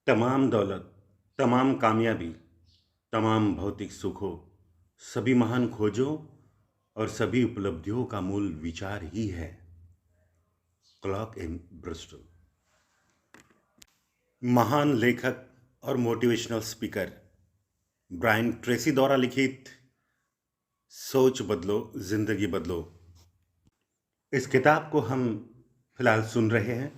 तमाम दौलत, तमाम कामयाबी, तमाम भौतिक सुखों, सभी महान खोजों और सभी उपलब्धियों का मूल विचार ही है क्लॉक इन ब्रिस्टल। महान लेखक और मोटिवेशनल स्पीकर ब्रायन ट्रेसी द्वारा लिखित सोच बदलो, जिंदगी बदलो, इस किताब को हम फिलहाल सुन रहे हैं।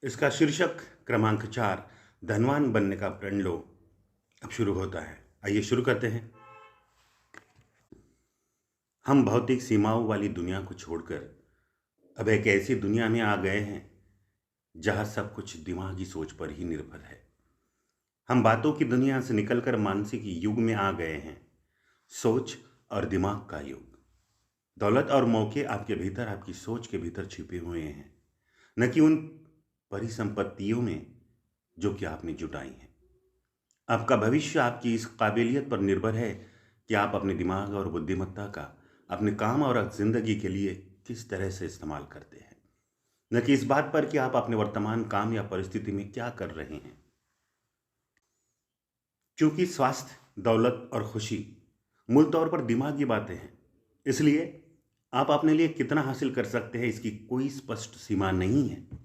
इसका शीर्षक क्रमांक 4, धनवान बनने का प्रण लो, अब शुरू होता है। आइए शुरू करते हैं। हम भौतिक सीमाओं वाली दुनिया को छोड़कर अब एक ऐसी दुनिया में आ गए हैं जहां सब कुछ दिमागी सोच पर ही निर्भर है। हम बातों की दुनिया से निकलकर मानसिक युग में आ गए हैं, सोच और दिमाग का युग। दौलत और मौके आपके भीतर, आपकी सोच के भीतर छिपे हुए हैं, न कि उन परिसंपत्तियों में जो कि आपने जुटाई हैं। आपका भविष्य आपकी इस काबिलियत पर निर्भर है कि आप अपने दिमाग और बुद्धिमत्ता का अपने काम और जिंदगी के लिए किस तरह से इस्तेमाल करते हैं, न कि इस बात पर कि आप अपने वर्तमान काम या परिस्थिति में क्या कर रहे हैं। क्योंकि स्वास्थ्य, दौलत और खुशी मूल तौर पर दिमागी बातें हैं, इसलिए आप अपने लिए कितना हासिल कर सकते हैं इसकी कोई स्पष्ट सीमा नहीं है।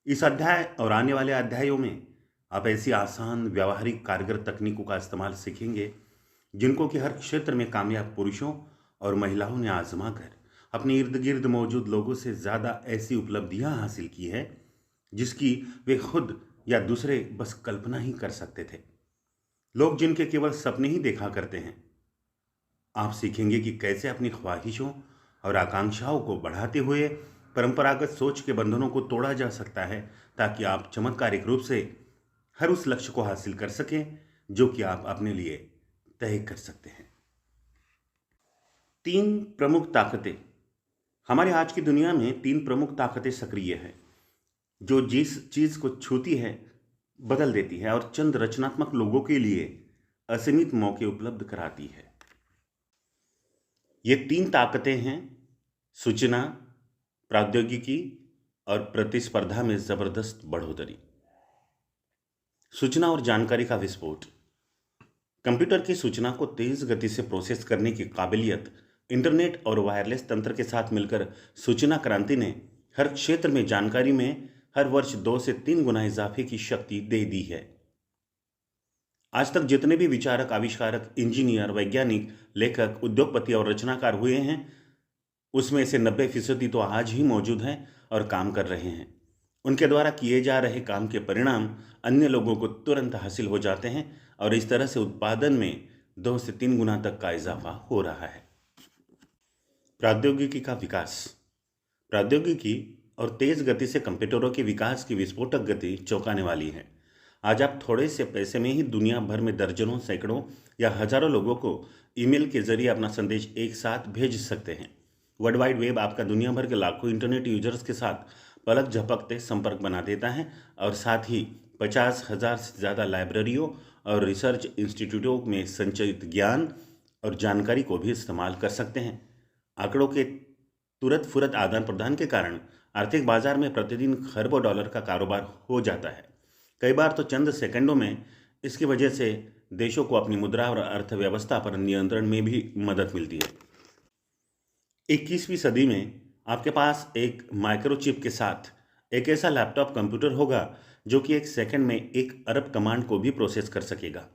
इस अध्याय और आने वाले अध्यायों में आप ऐसी आसान, व्यावहारिक, कारगर तकनीकों का इस्तेमाल सीखेंगे जिनको कि हर क्षेत्र में कामयाब पुरुषों और महिलाओं ने आजमा कर अपने इर्द गिर्द मौजूद लोगों से ज़्यादा ऐसी उपलब्धियां हासिल की हैं जिसकी वे खुद या दूसरे बस कल्पना ही कर सकते थे। लोग जिनके केवल सपने ही देखा करते हैं। आप सीखेंगे कि कैसे अपनी ख्वाहिशों और आकांक्षाओं को बढ़ाते हुए परंपरागत सोच के बंधनों को तोड़ा जा सकता है, ताकि आप चमत्कारिक रूप से हर उस लक्ष्य को हासिल कर सकें जो कि आप अपने लिए तय कर सकते हैं। 3 प्रमुख ताकतें। हमारे आज की दुनिया में 3 प्रमुख ताकतें सक्रिय हैं जो जिस चीज को छूती है बदल देती है और चंद रचनात्मक लोगों के लिए असीमित मौके उपलब्ध कराती है। ये 3 ताकतें हैं सूचना, प्रौद्योगिकी और प्रतिस्पर्धा में जबरदस्त बढ़ोतरी। सूचना और जानकारी का विस्फोट। कंप्यूटर की सूचना को तेज गति से प्रोसेस करने की काबिलियत इंटरनेट और वायरलेस तंत्र के साथ मिलकर सूचना क्रांति ने हर क्षेत्र में जानकारी में हर वर्ष 2 से 3 गुना इजाफे की शक्ति दे दी है। आज तक जितने भी विचारक, आविष्कारक, इंजीनियर, वैज्ञानिक, लेखक, उद्योगपति और रचनाकार हुए हैं, उसमें से 90% तो आज ही मौजूद हैं और काम कर रहे हैं। उनके द्वारा किए जा रहे काम के परिणाम अन्य लोगों को तुरंत हासिल हो जाते हैं और इस तरह से उत्पादन में 2 से 3 गुना तक का इजाफा हो रहा है। प्रौद्योगिकी का विकास। प्रौद्योगिकी और तेज गति से कंप्यूटरों के विकास की विस्फोटक गति चौंकाने वाली है। आज आप थोड़े से पैसे में ही दुनिया भर में दर्जनों, सैकड़ों या हजारों लोगों को ईमेल के जरिए अपना संदेश एक साथ भेज सकते हैं। वर्ल्ड वाइड वेब आपका दुनिया भर के लाखों इंटरनेट यूजर्स के साथ पलक झपकते संपर्क बना देता है और साथ ही 50,000 से ज़्यादा लाइब्रेरियों और रिसर्च इंस्टीट्यूटों में संचित ज्ञान और जानकारी को भी इस्तेमाल कर सकते हैं। आंकड़ों के तुरंत फुरत आदान प्रदान के कारण आर्थिक बाजार में प्रतिदिन खरबों डॉलर का कारोबार हो जाता है। कई बार तो चंद सेकंडों में इसकी वजह से देशों को अपनी मुद्रा और अर्थव्यवस्था पर नियंत्रण में भी मदद मिलती है। 21वीं सदी में आपके पास एक माइक्रोचिप के साथ एक ऐसा लैपटॉप कंप्यूटर होगा जो कि एक सेकंड में 1 अरब कमांड को भी प्रोसेस कर सकेगा।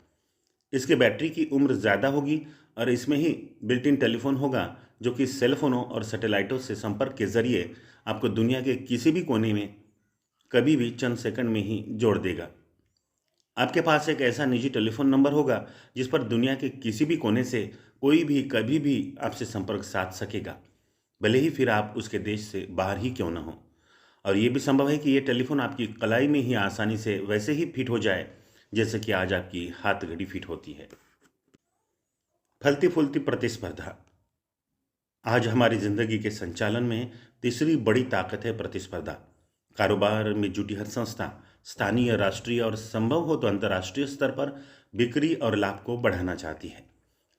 इसकी बैटरी की उम्र ज़्यादा होगी और इसमें ही बिल्ट इन टेलीफोन होगा जो कि सेलफोनों और सैटेलाइटों से संपर्क के जरिए आपको दुनिया के किसी भी कोने में कभी भी चंद सेकंड में ही जोड़ देगा। आपके पास एक ऐसा निजी टेलीफोन नंबर होगा जिस पर दुनिया के किसी भी कोने से कोई भी कभी भी आपसे संपर्क साध सकेगा, भले ही फिर आप उसके देश से बाहर ही क्यों ना हो। और ये भी संभव है कि ये टेलीफोन आपकी कलाई में ही आसानी से वैसे ही फिट हो जाए जैसे कि आज आपकी हाथ घड़ी फिट होती है। फलती फूलती प्रतिस्पर्धा। आज हमारी जिंदगी के संचालन में तीसरी बड़ी ताकत है प्रतिस्पर्धा। कारोबार में जुटी हर संस्था स्थानीय, राष्ट्रीय और संभव हो तो अंतर्राष्ट्रीय स्तर पर बिक्री और लाभ को बढ़ाना चाहती है।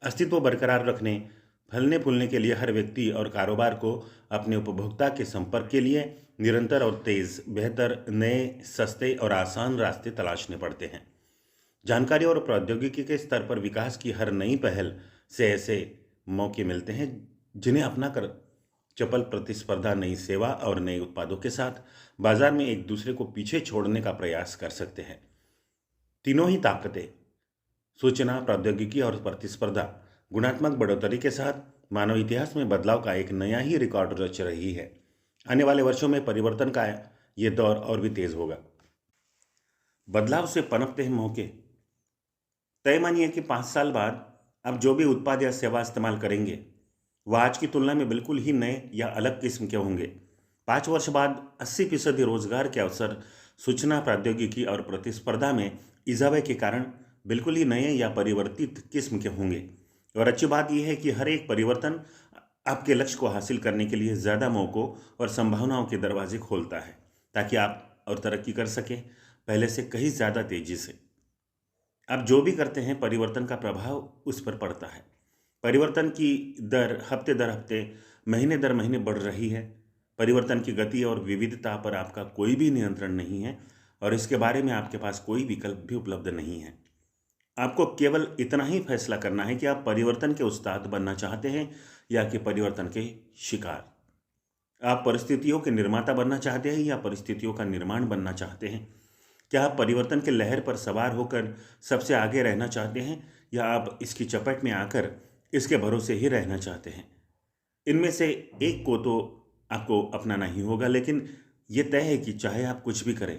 अस्तित्व बरकरार रखने, फलने फूलने के लिए हर व्यक्ति और कारोबार को अपने उपभोक्ता के संपर्क के लिए निरंतर और तेज, बेहतर, नए, सस्ते और आसान रास्ते तलाशने पड़ते हैं। जानकारी और प्रौद्योगिकी के स्तर पर विकास की हर नई पहल से ऐसे मौके मिलते हैं जिन्हें अपनाकर चपल प्रतिस्पर्धा नई सेवा और नए उत्पादों के साथ बाजार में एक दूसरे को पीछे छोड़ने का प्रयास कर सकते हैं। तीनों ही ताकतें, सूचना, प्रौद्योगिकी और प्रतिस्पर्धा, गुणात्मक बढ़ोतरी के साथ मानव इतिहास में बदलाव का एक नया ही रिकॉर्ड रच रही है। आने वाले वर्षों में परिवर्तन का ये दौर और भी तेज होगा। बदलाव से पनपते हैं मौके। तय मानिए कि 5 साल बाद आप जो भी उत्पाद या सेवा इस्तेमाल करेंगे वह आज की तुलना में बिल्कुल ही नए या अलग किस्म के होंगे। 5 वर्ष बाद 80% रोजगार के अवसर सूचना, प्रौद्योगिकी और प्रतिस्पर्धा में इजाफे के कारण बिल्कुल ही नए या परिवर्तित किस्म के होंगे। और अच्छी बात यह है कि हर एक परिवर्तन आपके लक्ष्य को हासिल करने के लिए ज़्यादा मौक़ों और संभावनाओं के दरवाजे खोलता है, ताकि आप और तरक्की कर सकें पहले से कहीं ज़्यादा तेज़ी से। आप जो भी करते हैं, परिवर्तन का प्रभाव उस पर पड़ता है। परिवर्तन की दर हफ्ते दर हफ्ते, महीने दर महीने बढ़ रही है। परिवर्तन की गति और विविधता पर आपका कोई भी नियंत्रण नहीं है और इसके बारे में आपके पास कोई विकल्प भी उपलब्ध नहीं है। आपको केवल इतना ही फैसला करना है कि आप परिवर्तन के उस्ताद बनना चाहते हैं या कि परिवर्तन के शिकार। आप परिस्थितियों के निर्माता बनना चाहते हैं या परिस्थितियों का निर्माण बनना चाहते हैं। क्या आप परिवर्तन के लहर पर सवार होकर सबसे आगे रहना चाहते हैं या आप इसकी चपेट में आकर इसके भरोसे ही रहना चाहते हैं? इनमें से एक को तो आपको अपनाना ही होगा, लेकिन ये तय है कि चाहे आप कुछ भी करें,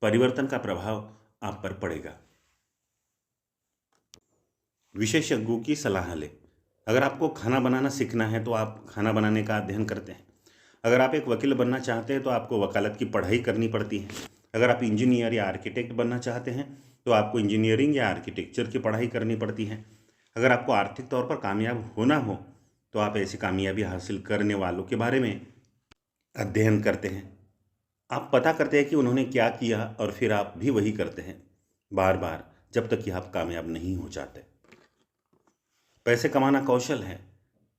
परिवर्तन का प्रभाव आप पर पड़ेगा। विशेषज्ञों की सलाह लें। अगर आपको खाना बनाना सीखना है तो आप खाना बनाने का अध्ययन करते हैं। अगर आप एक वकील बनना चाहते हैं तो आपको वकालत की पढ़ाई करनी पड़ती है। अगर आप इंजीनियर या आर्किटेक्ट बनना चाहते हैं तो आपको इंजीनियरिंग या आर्किटेक्चर की पढ़ाई करनी पड़ती है। अगर आपको आर्थिक तौर पर कामयाब होना हो तो आप ऐसी कामयाबी हासिल करने वालों के बारे में अध्ययन करते हैं। आप पता करते हैं कि उन्होंने क्या किया और फिर आप भी वही करते हैं, बार बार, जब तक कि आप कामयाब नहीं हो जाते। पैसे कमाना कौशल है,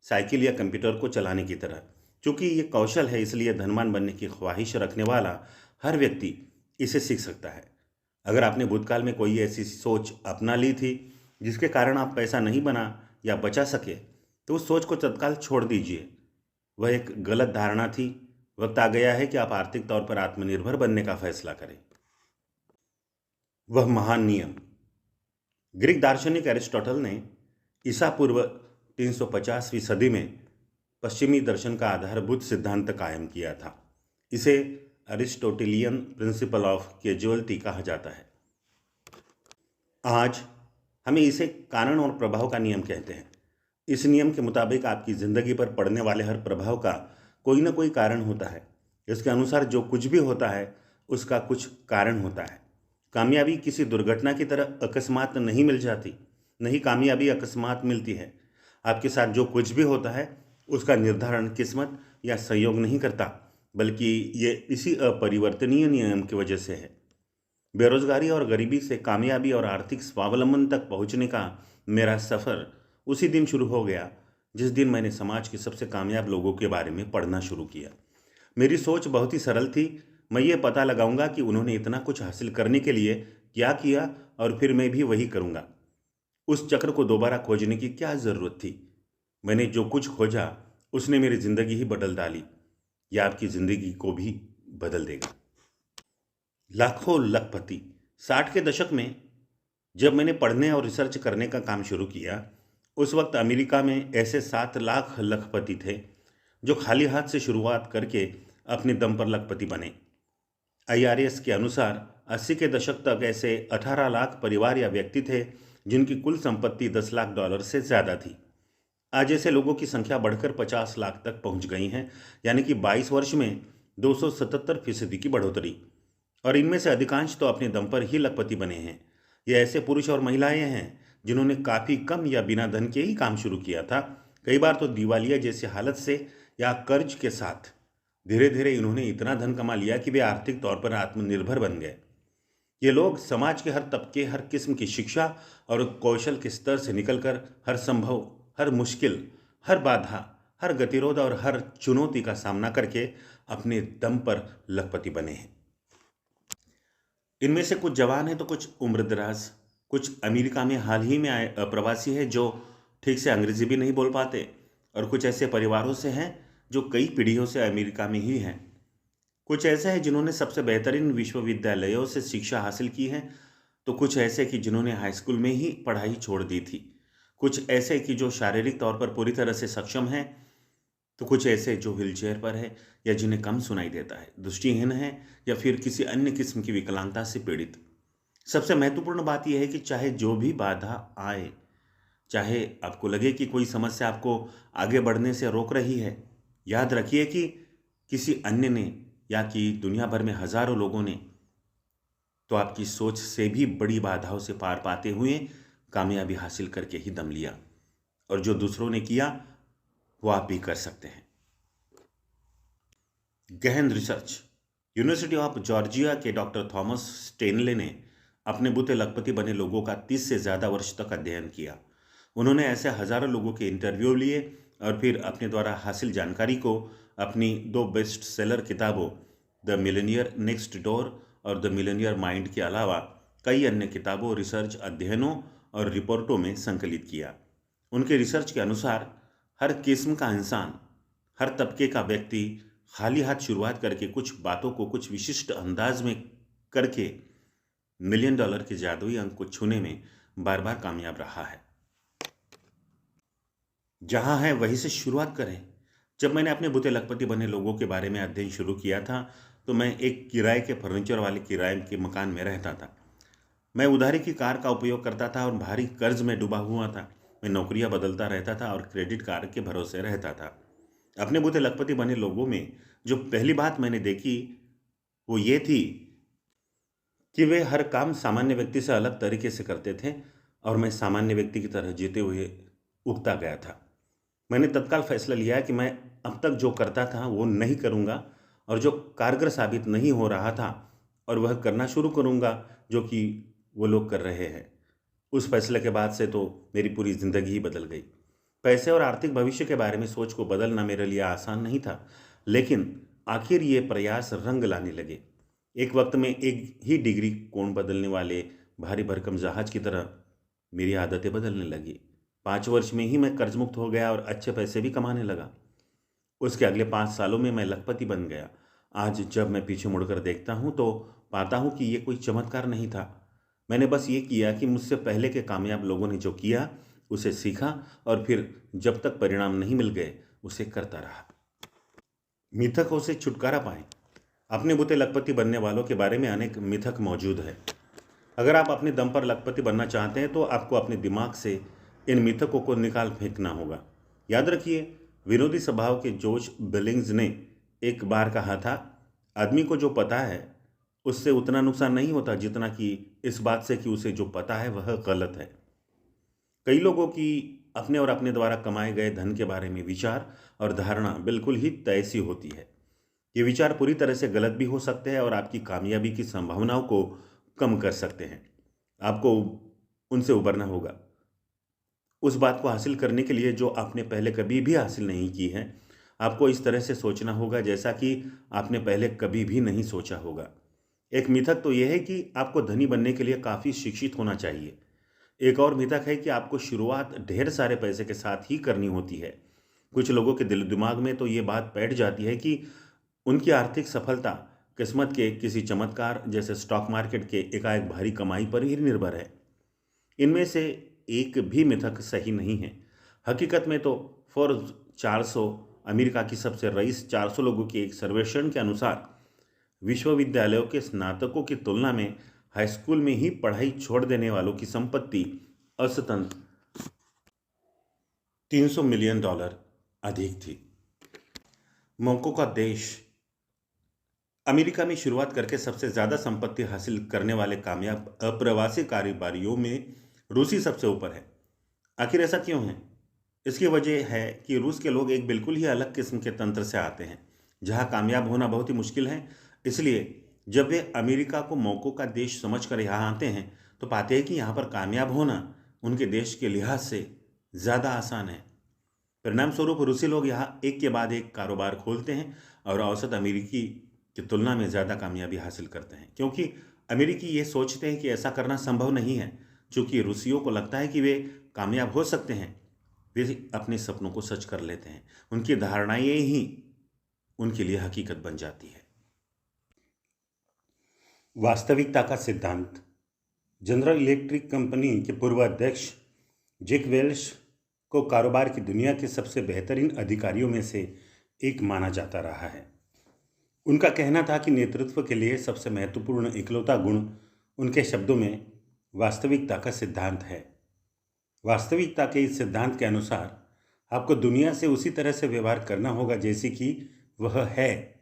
साइकिल या कंप्यूटर को चलाने की तरह। चूंकि ये कौशल है, इसलिए धनवान बनने की ख्वाहिश रखने वाला हर व्यक्ति इसे सीख सकता है। अगर आपने भूतकाल में कोई ऐसी सोच अपना ली थी जिसके कारण आप पैसा नहीं बना या बचा सके, तो उस सोच को तत्काल छोड़ दीजिए। वह एक गलत धारणा थी। वक्त आ गया है कि आप आर्थिक तौर पर आत्मनिर्भर बनने का फैसला करें। वह महान नियम। ग्रीक दार्शनिक एरिस्टोटल ने ईसा पूर्व 350वीं सदी में पश्चिमी दर्शन का आधारभूत सिद्धांत कायम किया था। इसे अरिस्टोटेलियन प्रिंसिपल ऑफ कैजुअलिटी कहा जाता है। आज हमें इसे कारण और प्रभाव का नियम कहते हैं। इस नियम के मुताबिक आपकी ज़िंदगी पर पड़ने वाले हर प्रभाव का कोई ना कोई कारण होता है। इसके अनुसार जो कुछ भी होता है उसका कुछ कारण होता है। कामयाबी किसी दुर्घटना की तरह अकस्मात नहीं मिल जाती, नहीं, कामयाबी अकस्मात मिलती है। आपके साथ जो कुछ भी होता है उसका निर्धारण किस्मत या संयोग नहीं करता, बल्कि ये इसी अपरिवर्तनीय नियम की वजह से है। बेरोजगारी और गरीबी से कामयाबी और आर्थिक स्वावलंबन तक पहुंचने का मेरा सफ़र उसी दिन शुरू हो गया जिस दिन मैंने समाज के सबसे कामयाब लोगों के बारे में पढ़ना शुरू किया। मेरी सोच बहुत ही सरल थी। मैं ये पता लगाऊंगा कि उन्होंने इतना कुछ हासिल करने के लिए क्या किया और फिर मैं भी वही करूंगा। उस चक्र को दोबारा खोजने की क्या ज़रूरत थी? मैंने जो कुछ खोजा उसने मेरी ज़िंदगी ही बदल डाली। यह आपकी ज़िंदगी को भी बदल देगा। लाखों लखपति। 60 के दशक में जब मैंने पढ़ने और रिसर्च करने का काम शुरू किया, उस वक्त अमेरिका में ऐसे 7 लाख लखपति थे जो खाली हाथ से शुरुआत करके अपने दम पर लखपति बने। IRS के अनुसार 80 के दशक तक ऐसे 18 लाख परिवार या व्यक्ति थे जिनकी कुल संपत्ति $10 लाख से ज़्यादा थी। आज ऐसे लोगों की संख्या बढ़कर 50 लाख तक पहुंच गई है, यानी कि 22 वर्ष में 277% की बढ़ोतरी। और इनमें से अधिकांश तो अपने दम पर ही लखपति बने हैं। ये ऐसे पुरुष और महिलाएं हैं जिन्होंने काफ़ी कम या बिना धन के ही काम शुरू किया था, कई बार तो दिवालिया जैसी हालत से या कर्ज के साथ। धीरे धीरे इन्होंने इतना धन कमा लिया कि वे आर्थिक तौर पर आत्मनिर्भर बन गए। ये लोग समाज के हर तबके, हर किस्म की शिक्षा और कौशल के स्तर से निकलकर हर संभव, हर मुश्किल हर बाधा, हर गतिरोध और हर चुनौती का सामना करके अपने दम पर लखपति बने हैं। इनमें से कुछ जवान हैं तो कुछ उम्रदराज, कुछ अमेरिका में हाल ही में आए अप्रवासी हैं जो ठीक से अंग्रेजी भी नहीं बोल पाते, और कुछ ऐसे परिवारों से हैं जो कई पीढ़ियों से अमेरिका में ही हैं। कुछ ऐसे हैं जिन्होंने सबसे बेहतरीन विश्वविद्यालयों से शिक्षा हासिल की है, तो कुछ ऐसे कि जिन्होंने हाई स्कूल में ही पढ़ाई छोड़ दी थी। कुछ ऐसे कि जो शारीरिक तौर पर पूरी तरह से सक्षम हैं, तो कुछ ऐसे जो व्हीलचेयर पर है या जिन्हें कम सुनाई देता है, दृष्टिहीन है या फिर किसी अन्य किस्म की विकलांगता से पीड़ित। सबसे महत्वपूर्ण बात यह है कि चाहे जो भी बाधा आए, चाहे आपको लगे कि कोई समस्या आपको आगे बढ़ने से रोक रही है, याद रखिए कि किसी अन्य ने या कि दुनिया भर में हजारों लोगों ने तो आपकी सोच से भी बड़ी बाधाओं से पार पाते हुए कामयाबी हासिल करके ही दम लिया, और जो दूसरों ने किया वो आप भी कर सकते हैं। गहन रिसर्च। यूनिवर्सिटी ऑफ जॉर्जिया के डॉक्टर थॉमस स्टेनले ने अपने बूते लखपति बने लोगों का 30 से ज़्यादा वर्ष तक अध्ययन किया। उन्होंने ऐसे हजारों लोगों के इंटरव्यू लिए और फिर अपने द्वारा हासिल जानकारी को अपनी 2 बेस्ट सेलर किताबों द मिलेनियर नेक्स्ट डोर और द मिलेनियर माइंड के अलावा कई अन्य किताबों, रिसर्च अध्ययनों और रिपोर्टों में संकलित किया। उनके रिसर्च के अनुसार हर किस्म का इंसान, हर तबके का व्यक्ति खाली हाथ शुरुआत करके कुछ बातों को कुछ विशिष्ट अंदाज में करके $1 मिलियन के जादुई अंक को छूने में बार बार कामयाब रहा है। जहां है वहीं से शुरुआत करें। जब मैंने अपने बूते लखपति बने लोगों के बारे में अध्ययन शुरू किया था तो मैं एक किराए के फर्नीचर वाले किराए के मकान में रहता था। मैं उधारी की कार का उपयोग करता था और भारी कर्ज में डूबा हुआ था। मैं नौकरियां बदलता रहता था और क्रेडिट कार्ड के भरोसे रहता था। अपने बूते लखपति बने लोगों में जो पहली बात मैंने देखी वो ये थी कि वे हर काम सामान्य व्यक्ति से अलग तरीके से करते थे, और मैं सामान्य व्यक्ति की तरह जीते हुए उगता गया था। मैंने तत्काल फैसला लिया कि मैं अब तक जो करता था वो नहीं करूँगा, और जो कारगर साबित नहीं हो रहा था और वह करना शुरू करूँगा जो कि वो लोग कर रहे हैं। उस फैसले के बाद से तो मेरी पूरी ज़िंदगी ही बदल गई। पैसे और आर्थिक भविष्य के बारे में सोच को बदलना मेरे लिए आसान नहीं था, लेकिन आखिर ये प्रयास रंग लाने लगे। एक वक्त में एक ही डिग्री कोण बदलने वाले भारी भरकम जहाज की तरह मेरी आदतें बदलने लगी। 5 वर्ष में ही मैं कर्जमुक्त हो गया और अच्छे पैसे भी कमाने लगा। उसके अगले 5 सालों में मैं लखपति बन गया। आज जब मैं पीछे मुड़कर देखता हूँ तो पाता हूँ कि ये कोई चमत्कार नहीं था। मैंने बस ये किया कि मुझसे पहले के कामयाब लोगों ने जो किया उसे सीखा, और फिर जब तक परिणाम नहीं मिल गए उसे करता रहा। मिथकों से छुटकारा पाएं। अपने बूते लखपति बनने वालों के बारे में अनेक मिथक मौजूद है। अगर आप अपने दम पर लखपति बनना चाहते हैं तो आपको अपने दिमाग से इन मिथकों को निकाल फेंकना होगा। याद रखिए, विनोदी स्वभाव के जॉर्ज बिलिंग्स ने एक बार कहा था, आदमी को जो पता है उससे उतना नुकसान नहीं होता जितना कि इस बात से कि उसे जो पता है वह गलत है। कई लोगों की अपने और अपने द्वारा कमाए गए धन के बारे में विचार और धारणा बिल्कुल ही तय सी होती है। ये विचार पूरी तरह से गलत भी हो सकते हैं और आपकी कामयाबी की संभावनाओं को कम कर सकते हैं। आपको उनसे उबरना होगा। उस बात को हासिल करने के लिए जो आपने पहले कभी भी हासिल नहीं की है, आपको इस तरह से सोचना होगा जैसा कि आपने पहले कभी भी नहीं सोचा होगा। एक मिथक तो यह है कि आपको धनी बनने के लिए काफ़ी शिक्षित होना चाहिए। एक और मिथक है कि आपको शुरुआत ढेर सारे पैसे के साथ ही करनी होती है। कुछ लोगों के दिल दिमाग में तो ये बात बैठ जाती है कि उनकी आर्थिक सफलता किस्मत के किसी चमत्कार जैसे स्टॉक मार्केट के एकाएक भारी कमाई पर ही निर्भर है। इनमें से एक भी मिथक सही नहीं है। हकीकत में तो फोर्ब्स 400 अमेरिका की सबसे रईस 400 लोगों के एक सर्वेक्षण के अनुसार विश्वविद्यालयों के स्नातकों की तुलना में हाई स्कूल में ही पढ़ाई छोड़ देने वालों की संपत्ति औसतन $300 मिलियन अधिक थी। मौकों का देश। अमेरिका में शुरुआत करके सबसे ज़्यादा संपत्ति हासिल करने वाले कामयाब अप्रवासी कारोबारियों में रूसी सबसे ऊपर है। आखिर ऐसा क्यों है? इसकी वजह है कि रूस के लोग एक बिल्कुल ही अलग किस्म के तंत्र से आते हैं जहां कामयाब होना बहुत ही मुश्किल है। इसलिए जब वे अमेरिका को मौकों का देश समझकर यहाँ आते हैं तो पाते हैं कि यहाँ पर कामयाब होना उनके देश के लिहाज से ज़्यादा आसान है। परिणाम स्वरूप रूसी लोग यहाँ एक के बाद एक कारोबार खोलते हैं और औसत अमेरिकी की तुलना में ज़्यादा कामयाबी हासिल करते हैं, क्योंकि अमेरिकी ये सोचते हैं कि ऐसा करना संभव नहीं है। चूंकि रूसियों को लगता है कि वे कामयाब हो सकते हैं, वे अपने सपनों को सच कर लेते हैं। उनकी धारणाएं ही उनके लिए हकीकत बन जाती है। वास्तविकता का सिद्धांत। जनरल इलेक्ट्रिक कंपनी के पूर्व अध्यक्ष जैक वेल्श को कारोबार की दुनिया के सबसे बेहतरीन अधिकारियों में से एक माना जाता रहा है। उनका कहना था कि नेतृत्व के लिए सबसे महत्वपूर्ण इकलौता गुण, उनके शब्दों में, वास्तविकता का सिद्धांत है। वास्तविकता के इस सिद्धांत के अनुसार आपको दुनिया से उसी तरह से व्यवहार करना होगा जैसे कि वह है,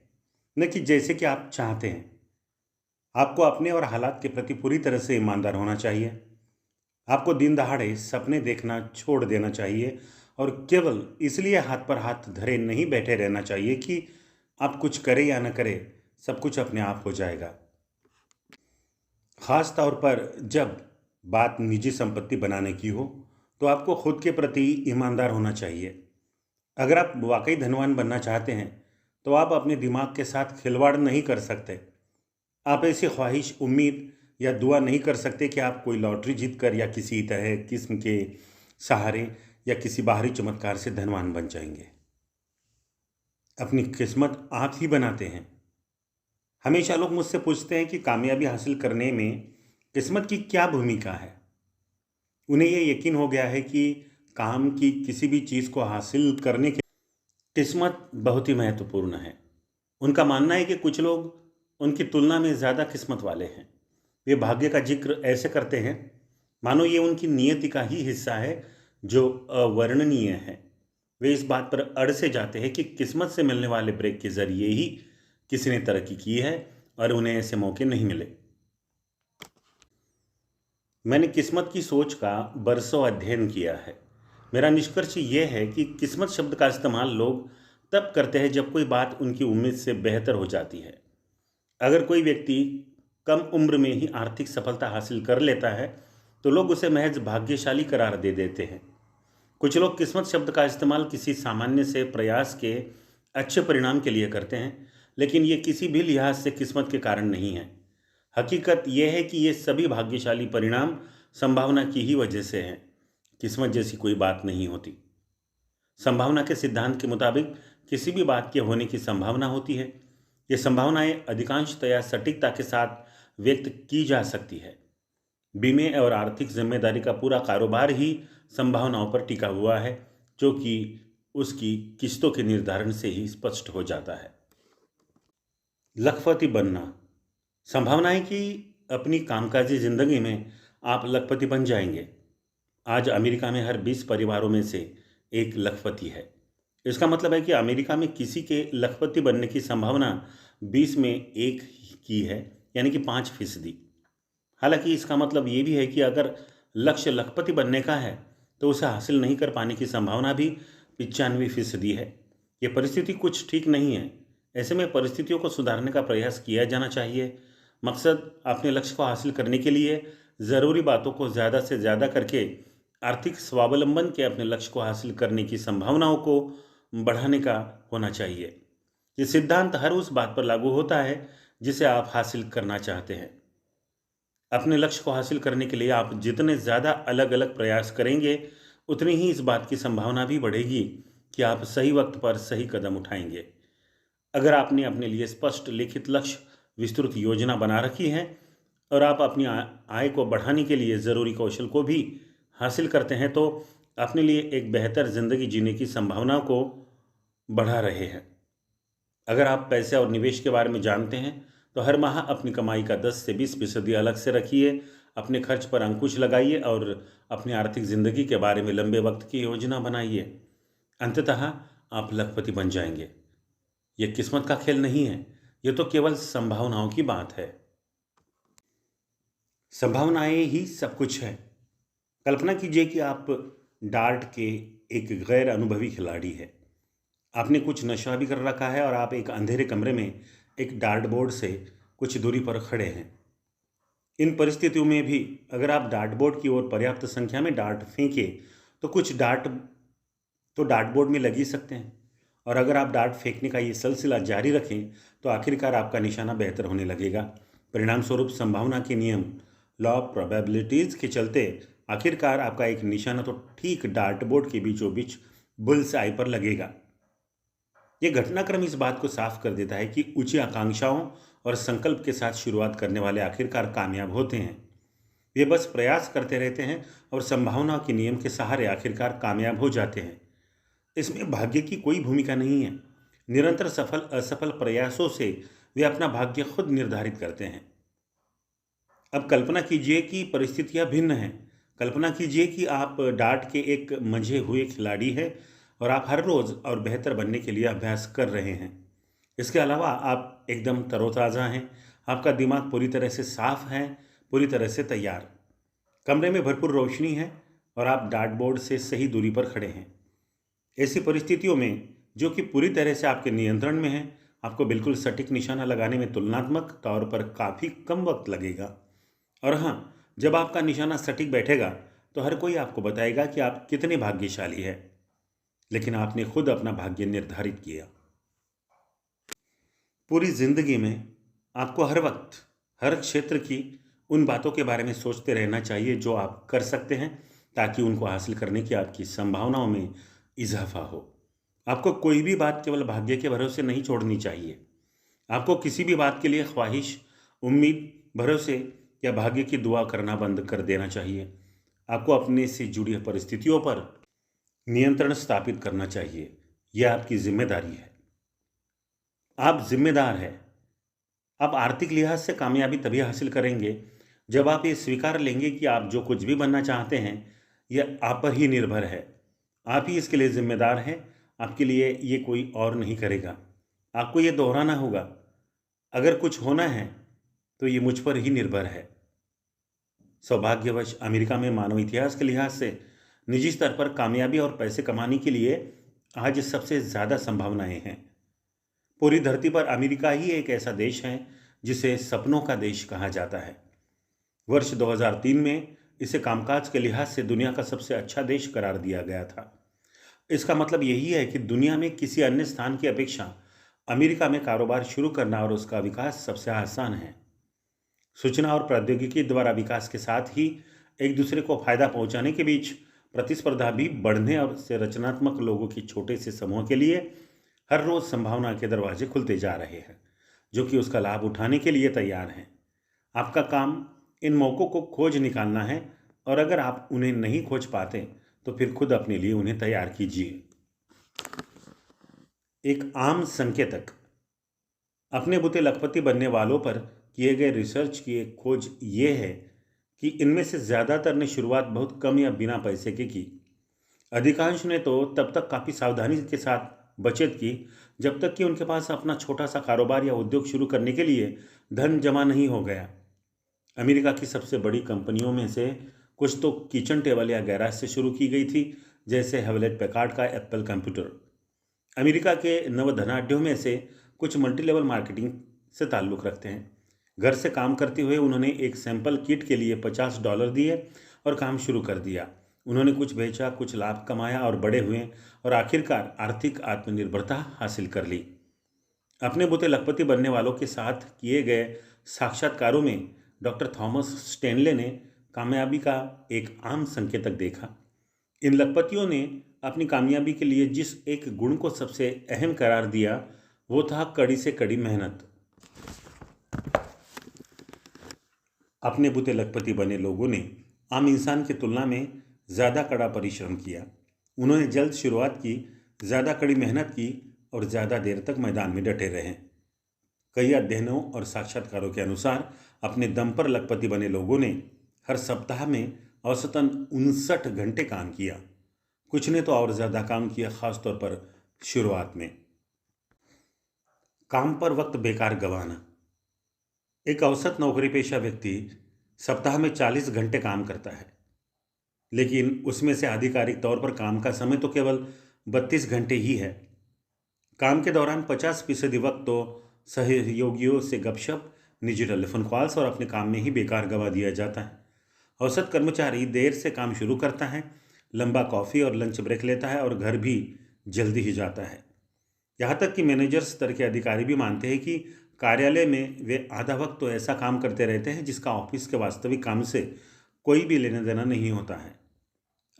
न कि जैसे कि आप चाहते हैं। आपको अपने और हालात के प्रति पूरी तरह से ईमानदार होना चाहिए। आपको दिन दहाड़े सपने देखना छोड़ देना चाहिए और केवल इसलिए हाथ पर हाथ धरे नहीं बैठे रहना चाहिए कि आप कुछ करें या न करें, सब कुछ अपने आप हो जाएगा। खास तौर पर जब बात निजी संपत्ति बनाने की हो, तो आपको खुद के प्रति ईमानदार होना चाहिए। अगर आप वाकई धनवान बनना चाहते हैं तो आप अपने दिमाग के साथ खिलवाड़ नहीं कर सकते। आप ऐसी ख्वाहिश, उम्मीद या दुआ नहीं कर सकते कि आप कोई लॉटरी जीतकर या किसी तरह किस्म के सहारे या किसी बाहरी चमत्कार से धनवान बन जाएंगे। अपनी किस्मत आप ही बनाते हैं। हमेशा लोग मुझसे पूछते हैं कि कामयाबी हासिल करने में किस्मत की क्या भूमिका है। उन्हें यह यकीन हो गया है कि काम की किसी भी चीज़ को हासिल करने के किस्मत बहुत ही महत्वपूर्ण है। उनका मानना है कि कुछ लोग उनकी तुलना में ज़्यादा किस्मत वाले हैं। वे भाग्य का जिक्र ऐसे करते हैं मानो ये उनकी नियति का ही हिस्सा है जो अवर्णनीय है। वे इस बात पर अड़ से जाते हैं कि किस्मत से मिलने वाले ब्रेक के जरिए ही किसी ने तरक्की की है और उन्हें ऐसे मौके नहीं मिले। मैंने किस्मत की सोच का बरसों अध्ययन किया है। मेरा निष्कर्ष यह है कि किस्मत शब्द का इस्तेमाल लोग तब करते हैं जब कोई बात उनकी उम्मीद से बेहतर हो जाती है। अगर कोई व्यक्ति कम उम्र में ही आर्थिक सफलता हासिल कर लेता है तो लोग उसे महज भाग्यशाली करार दे देते हैं। कुछ लोग किस्मत शब्द का इस्तेमाल किसी सामान्य से प्रयास के अच्छे परिणाम के लिए करते हैं, लेकिन ये किसी भी लिहाज से किस्मत के कारण नहीं है। हकीकत यह है कि ये सभी भाग्यशाली परिणाम संभावना की ही वजह से हैं। किस्मत जैसी कोई बात नहीं होती। संभावना के सिद्धांत के मुताबिक किसी भी बात के होने की संभावना होती है। ये संभावनाएं अधिकांशतया सटीकता के साथ व्यक्त की जा सकती है। बीमे और आर्थिक जिम्मेदारी का पूरा कारोबार ही संभावनाओं पर टिका हुआ है, जो कि उसकी किस्तों के निर्धारण से ही स्पष्ट हो जाता है। लखपति बनना। संभावना है कि अपनी कामकाजी जिंदगी में आप लखपति बन जाएंगे। आज अमेरिका में हर 20 परिवारों में से एक लखपति है। इसका मतलब है कि अमेरिका में किसी के लखपति बनने की संभावना 20 में एक की है, यानी कि 5%। हालांकि इसका मतलब ये भी है कि अगर लक्ष्य लखपति बनने का है तो उसे हासिल नहीं कर पाने की संभावना भी 95% है। ये परिस्थिति कुछ ठीक नहीं है। ऐसे में परिस्थितियों को सुधारने का प्रयास किया जाना चाहिए। मकसद अपने लक्ष्य को हासिल करने के लिए ज़रूरी बातों को ज़्यादा से ज़्यादा करके आर्थिक स्वावलंबन के अपने लक्ष्य को हासिल करने की संभावनाओं को बढ़ाने का होना चाहिए। ये सिद्धांत हर उस बात पर लागू होता है जिसे आप हासिल करना चाहते हैं। अपने लक्ष्य को हासिल करने के लिए आप जितने ज़्यादा अलग अलग प्रयास करेंगे, उतनी ही इस बात की संभावना भी बढ़ेगी कि आप सही वक्त पर सही कदम उठाएंगे। अगर आपने अपने लिए स्पष्ट लिखित लक्ष्य, विस्तृत योजना बना रखी है और आप अपनी आय को बढ़ाने के लिए ज़रूरी कौशल को भी हासिल करते हैं, तो अपने लिए एक बेहतर ज़िंदगी जीने की संभावना को बढ़ा रहे हैं। अगर आप पैसे और निवेश के बारे में जानते हैं तो हर माह अपनी कमाई का 10 से 20% अलग से रखिए। अपने खर्च पर अंकुश लगाइए और अपनी आर्थिक ज़िंदगी के बारे में लंबे वक्त की योजना बनाइए। अंततः आप लखपति बन जाएंगे। यह किस्मत का खेल नहीं है, यह तो केवल संभावनाओं की बात है। संभावनाएं ही सब कुछ है। कल्पना कीजिए कि आप डार्ट के एक गैर अनुभवी खिलाड़ी हैं। आपने कुछ नशा भी कर रखा है और आप एक अंधेरे कमरे में एक डार्ट बोर्ड से कुछ दूरी पर खड़े हैं। इन परिस्थितियों में भी अगर आप डार्ट बोर्ड की ओर पर्याप्त संख्या में डार्ट फेंके तो कुछ डार्ट तो डार्ट बोर्ड में लग ही सकते हैं। और अगर आप डार्ट फेंकने का ये सिलसिला जारी रखें तो आखिरकार आपका निशाना बेहतर होने लगेगा। परिणाम स्वरूप संभावना के नियम, लॉ ऑफ प्रोबेबिलिटीज के चलते आखिरकार आपका एक निशाना तो ठीक डार्ट बोर्ड के बीचों बीच बुल्स आई पर लगेगा। ये घटनाक्रम इस बात को साफ कर देता है कि ऊंची आकांक्षाओं और संकल्प के साथ शुरुआत करने वाले आखिरकार कामयाब होते हैं। वे बस प्रयास करते रहते हैं और संभावना के नियम के सहारे आखिरकार कामयाब हो जाते हैं। इसमें भाग्य की कोई भूमिका नहीं है। निरंतर सफल असफल प्रयासों से वे अपना भाग्य खुद निर्धारित करते हैं। अब कल्पना कीजिए कि परिस्थितियां भिन्न हैं। कल्पना कीजिए कि आप डार्ट के एक मंझे हुए खिलाड़ी हैं और आप हर रोज और बेहतर बनने के लिए अभ्यास कर रहे हैं। इसके अलावा आप एकदम तरोताज़ा हैं, आपका दिमाग पूरी तरह से साफ है, पूरी तरह से तैयार। कमरे में भरपूर रोशनी है और आप डार्ट बोर्ड से सही दूरी पर खड़े हैं। ऐसी परिस्थितियों में, जो कि पूरी तरह से आपके नियंत्रण में है, आपको बिल्कुल सटीक निशाना लगाने में तुलनात्मक तौर पर काफ़ी कम वक्त लगेगा। और हाँ, जब आपका निशाना सटीक बैठेगा तो हर कोई आपको बताएगा कि आप कितने भाग्यशाली हैं। लेकिन आपने खुद अपना भाग्य निर्धारित किया। पूरी जिंदगी में आपको हर वक्त हर क्षेत्र की उन बातों के बारे में सोचते रहना चाहिए जो आप कर सकते हैं, ताकि उनको हासिल करने की आपकी संभावनाओं में इजाफा हो। आपको कोई भी बात केवल भाग्य के भरोसे नहीं छोड़नी चाहिए। आपको किसी भी बात के लिए ख्वाहिश, उम्मीद, भरोसे या भाग्य की दुआ करना बंद कर देना चाहिए। आपको अपने से जुड़ी परिस्थितियों पर नियंत्रण स्थापित करना चाहिए। यह आपकी जिम्मेदारी है। आप जिम्मेदार हैं। आप आर्थिक लिहाज से कामयाबी तभी हासिल करेंगे जब आप ये स्वीकार लेंगे कि आप जो कुछ भी बनना चाहते हैं यह आप पर ही निर्भर है। आप ही इसके लिए जिम्मेदार हैं। आपके लिए ये कोई और नहीं करेगा। आपको ये दोहराना होगा, अगर कुछ होना है तो ये मुझ पर ही निर्भर है। सौभाग्यवश अमेरिका में मानव इतिहास के लिहाज से निजी स्तर पर कामयाबी और पैसे कमाने के लिए आज सबसे ज़्यादा संभावनाएं हैं। पूरी धरती पर अमेरिका ही एक ऐसा देश है जिसे सपनों का देश कहा जाता है। वर्ष 2003 में इसे कामकाज के लिहाज से दुनिया का सबसे अच्छा देश करार दिया गया था। इसका मतलब यही है कि दुनिया में किसी अन्य स्थान की अपेक्षा अमेरिका में कारोबार शुरू करना और उसका विकास सबसे आसान है। सूचना और प्रौद्योगिकी द्वारा विकास के साथ ही एक दूसरे को फायदा पहुंचाने के बीच प्रतिस्पर्धा भी बढ़ने और से रचनात्मक लोगों की छोटे से समूह के लिए हर रोज संभावना के दरवाजे खुलते जा रहे हैं, जो कि उसका लाभ उठाने के लिए तैयार हैं। आपका काम इन मौक़ों को खोज निकालना है और अगर आप उन्हें नहीं खोज पाते तो फिर खुद अपने लिए उन्हें तैयार कीजिए। एक आम संकेतक, अपने बुते लखपति बनने वालों पर किए गए रिसर्च की एक खोज ये है कि इनमें से ज़्यादातर ने शुरुआत बहुत कम या बिना पैसे के की। अधिकांश ने तो तब तक काफ़ी सावधानी के साथ बचत की जब तक कि उनके पास अपना छोटा सा कारोबार या उद्योग शुरू करने के लिए धन जमा नहीं हो गया। अमेरिका की सबसे बड़ी कंपनियों में से कुछ तो किचन टेबल या गैराज से शुरू की गई थी, जैसे हेवलेट पैकार्ड का एप्पल कंप्यूटर। अमेरिका के नवधनाढ्यों में से कुछ मल्टी लेवल मार्केटिंग से ताल्लुक़ रखते हैं। घर से काम करते हुए उन्होंने एक सैंपल किट के लिए $50 दिए और काम शुरू कर दिया। उन्होंने कुछ बेचा, कुछ लाभ कमाया और बड़े हुए और आखिरकार आर्थिक आत्मनिर्भरता हासिल कर ली। अपने बुते लखपति बनने वालों के साथ किए गए साक्षात्कारों में डॉक्टर थॉमस स्टेनले ने कामयाबी का एक आम संकेतक देखा। इन लखपतियों ने अपनी कामयाबी के लिए जिस एक गुण को सबसे अहम करार दिया वो था कड़ी से कड़ी मेहनत। अपने बुते लखपति बने लोगों ने आम इंसान की तुलना में ज़्यादा कड़ा परिश्रम किया। उन्होंने जल्द शुरुआत की, ज़्यादा कड़ी मेहनत की और ज़्यादा देर तक मैदान में डटे रहे। कई अध्ययनों और साक्षात्कारों के अनुसार अपने दम पर लखपति बने लोगों ने हर सप्ताह में औसतन 59 घंटे काम किया। कुछ ने तो और ज़्यादा काम किया, खासतौर पर शुरुआत में। काम पर वक्त बेकार गंवाना। एक औसत नौकरी पेशा व्यक्ति सप्ताह में 40 घंटे काम करता है, लेकिन उसमें से आधिकारिक तौर पर काम का समय तो केवल 32 घंटे ही है। काम के दौरान 50% वक्त तो सहयोगियों से गपशप, निजी टेलीफोन कॉल्स और अपने काम में ही बेकार गंवा दिया जाता है। औसत कर्मचारी देर से काम शुरू करता है लंबा कॉफ़ी और लंच ब्रेक लेता है और घर भी जल्दी ही जाता है। यहाँ तक कि मैनेजर स्तर के अधिकारी भी मानते हैं कि कार्यालय में वे आधा वक्त तो ऐसा काम करते रहते हैं जिसका ऑफिस के वास्तविक काम से कोई भी लेना देना नहीं होता है।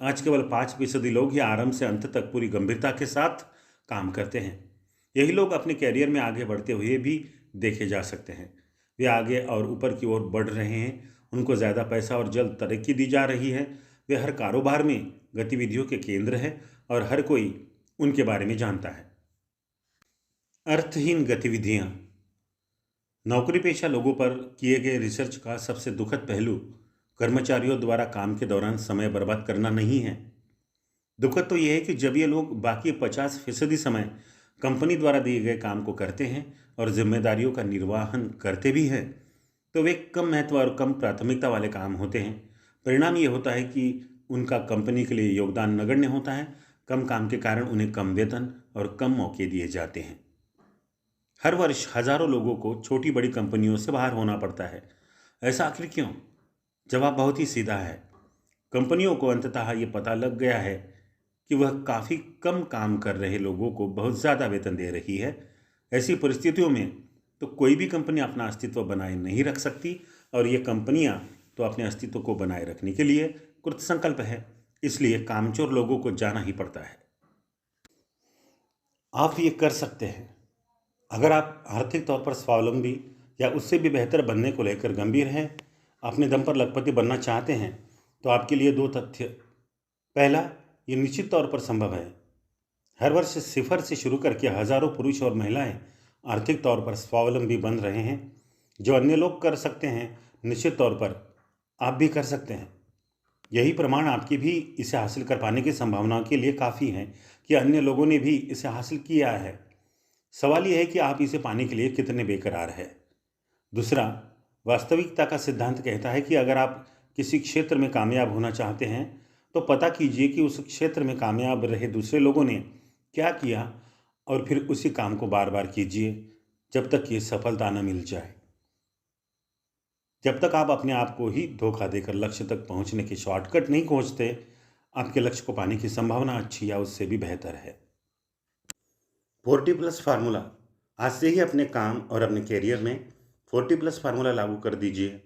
आज केवल 5% लोग ही आरंभ से अंत तक पूरी गंभीरता के साथ काम करते हैं। यही लोग अपने कैरियर में आगे बढ़ते हुए भी देखे जा सकते हैं। वे आगे और ऊपर की ओर बढ़ रहे हैं, उनको ज़्यादा पैसा और जल्द तरक्की दी जा रही है। वे हर कारोबार में गतिविधियों के केंद्र हैं और हर कोई उनके बारे में जानता है। अर्थहीन गतिविधियाँ। नौकरी पेशा लोगों पर किए गए रिसर्च का सबसे दुखद पहलू कर्मचारियों द्वारा काम के दौरान समय बर्बाद करना नहीं है। दुखद तो यह है कि जब ये लोग बाकी 50% समय कंपनी द्वारा दिए गए काम को करते हैं और जिम्मेदारियों का निर्वहन करते भी हैं, तो वे कम महत्व और कम प्राथमिकता वाले काम होते हैं। परिणाम ये होता है कि उनका कंपनी के लिए योगदान नगण्य होता है। कम काम के कारण उन्हें कम वेतन और कम मौके दिए जाते हैं। हर वर्ष हजारों लोगों को छोटी बड़ी कंपनियों से बाहर होना पड़ता है। ऐसा आखिर क्यों? जवाब बहुत ही सीधा है। कंपनियों को अंततः ये पता लग गया है कि वह काफ़ी कम काम कर रहे लोगों को बहुत ज़्यादा वेतन दे रही है। ऐसी परिस्थितियों में तो कोई भी कंपनी अपना अस्तित्व बनाए नहीं रख सकती, और ये कंपनियां तो अपने अस्तित्व को बनाए रखने के लिए कृतसंकल्प है। इसलिए कामचोर लोगों को जाना ही पड़ता है। आप ये कर सकते हैं। अगर आप आर्थिक तौर पर स्वावलंबी या उससे भी बेहतर बनने को लेकर गंभीर हैं, अपने दम पर लखपति बनना चाहते हैं, तो आपके लिए 2 तथ्य। पहला, ये निश्चित तौर पर संभव है। हर वर्ष सिफर से शुरू करके हजारों पुरुष और महिलाएं आर्थिक तौर पर स्वावलंबी बन रहे हैं। जो अन्य लोग कर सकते हैं, निश्चित तौर पर आप भी कर सकते हैं। यही प्रमाण आपकी भी इसे हासिल कर पाने की संभावनाओं के लिए काफ़ी है कि अन्य लोगों ने भी इसे हासिल किया है। सवाल यह है कि आप इसे पाने के लिए कितने बेकरार हैं। दूसरा, वास्तविकता का सिद्धांत कहता है कि अगर आप किसी क्षेत्र में कामयाब होना चाहते हैं, तो पता कीजिए कि उस क्षेत्र में कामयाब रहे दूसरे लोगों ने क्या किया और फिर उसी काम को बार बार कीजिए जब तक कि सफलता न मिल जाए। जब तक आप अपने आप को ही धोखा देकर लक्ष्य तक पहुंचने के शॉर्टकट नहीं खोजते, आपके लक्ष्य को पाने की संभावना अच्छी या उससे भी बेहतर है। 40+ फार्मूला। आज से ही अपने काम और अपने कैरियर में 40+ फार्मूला लागू कर दीजिए।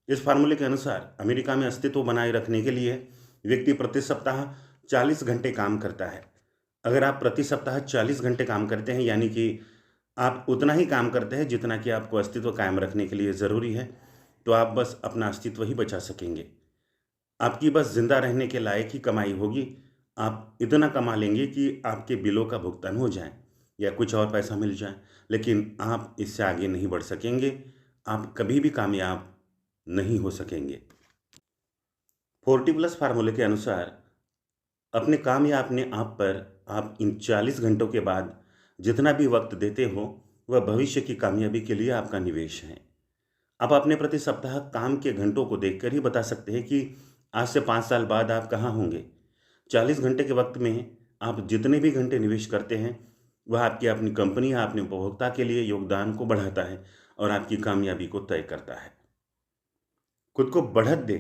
इस फार्मूले के अनुसार अमेरिका में अस्तित्व बनाए रखने के लिए व्यक्ति प्रति सप्ताह 40 घंटे काम करता है। अगर आप प्रति सप्ताह 40 घंटे काम करते हैं, यानी कि आप उतना ही काम करते हैं जितना कि आपको अस्तित्व कायम रखने के लिए ज़रूरी है, तो आप बस अपना अस्तित्व ही बचा सकेंगे। आपकी बस जिंदा रहने के लायक ही कमाई होगी। आप इतना कमा लेंगे कि आपके बिलों का भुगतान हो जाए या कुछ और पैसा मिल जाए, लेकिन आप इससे आगे नहीं बढ़ सकेंगे। आप कभी भी कामयाब नहीं हो सकेंगे। 40+ फार्मूले के अनुसार अपने काम या अपने आप पर आप इन 40 घंटों के बाद जितना भी वक्त देते हो, वह भविष्य की कामयाबी के लिए आपका निवेश है। आप अपने प्रति सप्ताह काम के घंटों को देखकर ही बता सकते हैं कि आज से 5 साल बाद आप कहाँ होंगे। 40 घंटे के वक्त में आप जितने भी घंटे निवेश करते हैं, वह आपकी अपनी कंपनी या अपने उपभोक्ता के लिए योगदान को बढ़ाता है और आपकी कामयाबी को तय करता है। खुद को बढ़त दे।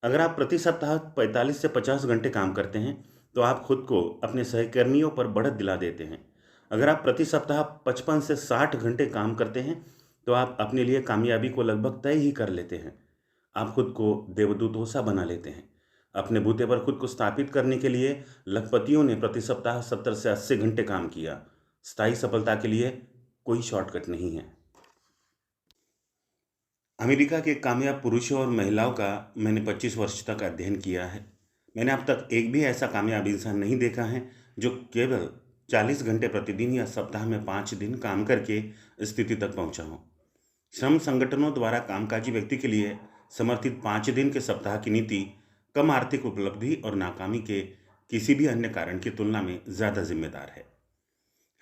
अगर आप प्रति सप्ताह 45 से 50 घंटे काम करते हैं, तो आप खुद को अपने सहकर्मियों पर बढ़त दिला देते हैं। अगर आप प्रति सप्ताह 55 से 60 घंटे काम करते हैं, तो आप अपने लिए कामयाबी को लगभग तय ही कर लेते हैं। आप खुद को देवदूतों सा बना लेते हैं। अपने बूते पर खुद को स्थापित करने के लिए लखपतियों ने प्रति सप्ताह 70 से 80 घंटे काम किया। स्थायी सफलता के लिए कोई शॉर्टकट नहीं है। अमेरिका के कामयाब पुरुषों और महिलाओं का मैंने 25 वर्ष तक अध्ययन किया है। मैंने अब तक एक भी ऐसा कामयाब इंसान नहीं देखा है जो केवल 40 घंटे प्रतिदिन या सप्ताह में 5 दिन काम करके स्थिति तक पहुंचा हो। श्रम संगठनों द्वारा कामकाजी व्यक्ति के लिए समर्थित 5 दिन के सप्ताह की नीति कम आर्थिक उपलब्धि और नाकामी के किसी भी अन्य कारण की तुलना में ज़्यादा जिम्मेदार है।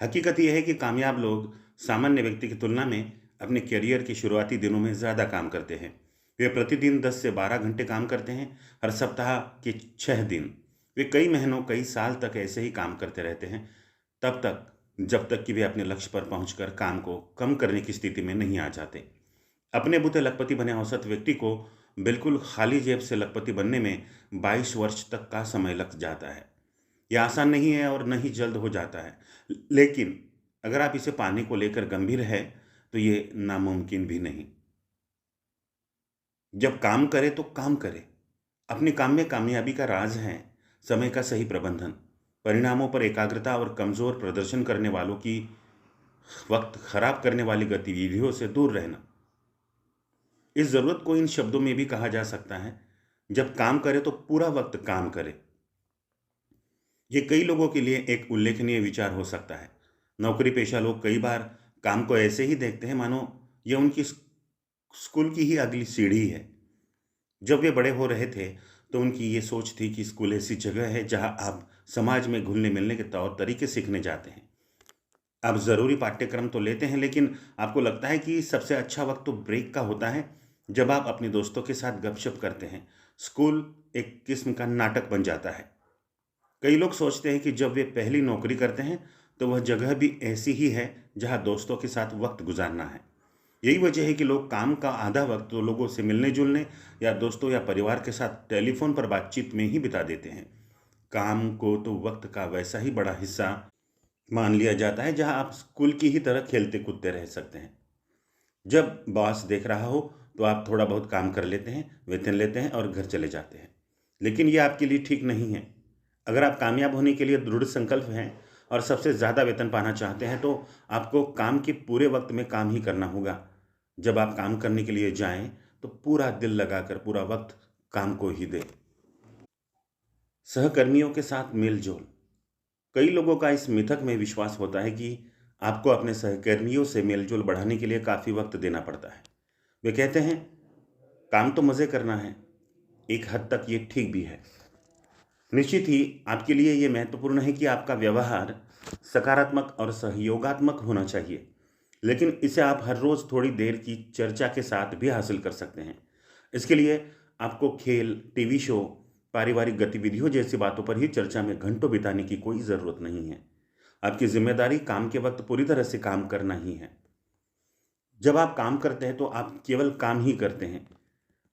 हकीकत यह है कि कामयाब लोग सामान्य व्यक्ति की तुलना में अपने करियर के शुरुआती दिनों में ज़्यादा काम करते हैं। वे प्रतिदिन 10 से 12 घंटे काम करते हैं। हर सप्ताह के 6 दिन वे कई महीनों कई साल तक ऐसे ही काम करते रहते हैं, तब तक जब तक कि वे अपने लक्ष्य पर पहुंचकर काम को कम करने की स्थिति में नहीं आ जाते। अपने बूते लखपति बने औसत व्यक्ति को बिल्कुल खाली जेब से लखपति बनने में 22 वर्ष तक का समय लग जाता है। यह आसान नहीं है और न ही जल्द हो जाता है। लेकिन अगर आप इसे पाने को लेकर गंभीर है तो ये नामुमकिन भी नहीं। जब काम करे तो काम करे। अपने काम में कामयाबी का राज है समय का सही प्रबंधन, परिणामों पर एकाग्रता और कमजोर प्रदर्शन करने वालों की वक्त खराब करने वाली गतिविधियों से दूर रहना। इस जरूरत को इन शब्दों में भी कहा जा सकता है, जब काम करे तो पूरा वक्त काम करे। ये कई लोगों के लिए एक उल्लेखनीय विचार हो सकता है। नौकरी पेशा लोग कई बार काम को ऐसे ही देखते हैं मानो यह उनकी स्कूल की ही अगली सीढ़ी है। जब वे बड़े हो रहे थे तो उनकी ये सोच थी कि स्कूल ऐसी जगह है जहां आप समाज में घुलने मिलने के तौर तरीके सीखने जाते हैं। आप ज़रूरी पाठ्यक्रम तो लेते हैं, लेकिन आपको लगता है कि सबसे अच्छा वक्त तो ब्रेक का होता है, जब आप अपने दोस्तों के साथ गपशप करते हैं। स्कूल एक किस्म का नाटक बन जाता है। कई लोग सोचते हैं कि जब वे पहली नौकरी करते हैं तो वह जगह भी ऐसी ही है जहां दोस्तों के साथ वक्त गुजारना है। यही वजह है कि लोग काम का आधा वक्त तो लोगों से मिलने जुलने या दोस्तों या परिवार के साथ टेलीफोन पर बातचीत में ही बिता देते हैं। काम को तो वक्त का वैसा ही बड़ा हिस्सा मान लिया जाता है जहां आप स्कूल की ही तरह खेलते कूदते रह सकते हैं। जब बॉस देख रहा हो तो आप थोड़ा बहुत काम कर लेते हैं, वेतन लेते हैं और घर चले जाते हैं। लेकिन यह आपके लिए ठीक नहीं है। अगर आप कामयाब होने के लिए दृढ़ संकल्प हैं और सबसे ज़्यादा वेतन पाना चाहते हैं तो आपको काम के पूरे वक्त में काम ही करना होगा। जब आप काम करने के लिए जाएं तो पूरा दिल लगाकर पूरा वक्त काम को ही दें। सहकर्मियों के साथ मेल जोल। कई लोगों का इस मिथक में विश्वास होता है कि आपको अपने सहकर्मियों से मेलजोल बढ़ाने के लिए काफ़ी वक्त देना पड़ता है। वे कहते हैं काम तो मज़े करना है। एक हद तक ये ठीक भी है। निश्चित ही आपके लिए ये महत्वपूर्ण है कि आपका व्यवहार सकारात्मक और सहयोगात्मक होना चाहिए, लेकिन इसे आप हर रोज़ थोड़ी देर की चर्चा के साथ भी हासिल कर सकते हैं। इसके लिए आपको खेल, टीवी शो, पारिवारिक गतिविधियों जैसी बातों पर ही चर्चा में घंटों बिताने की कोई ज़रूरत नहीं है। आपकी जिम्मेदारी काम के वक्त पूरी तरह से काम करना ही है। जब आप काम करते हैं तो आप केवल काम ही करते हैं।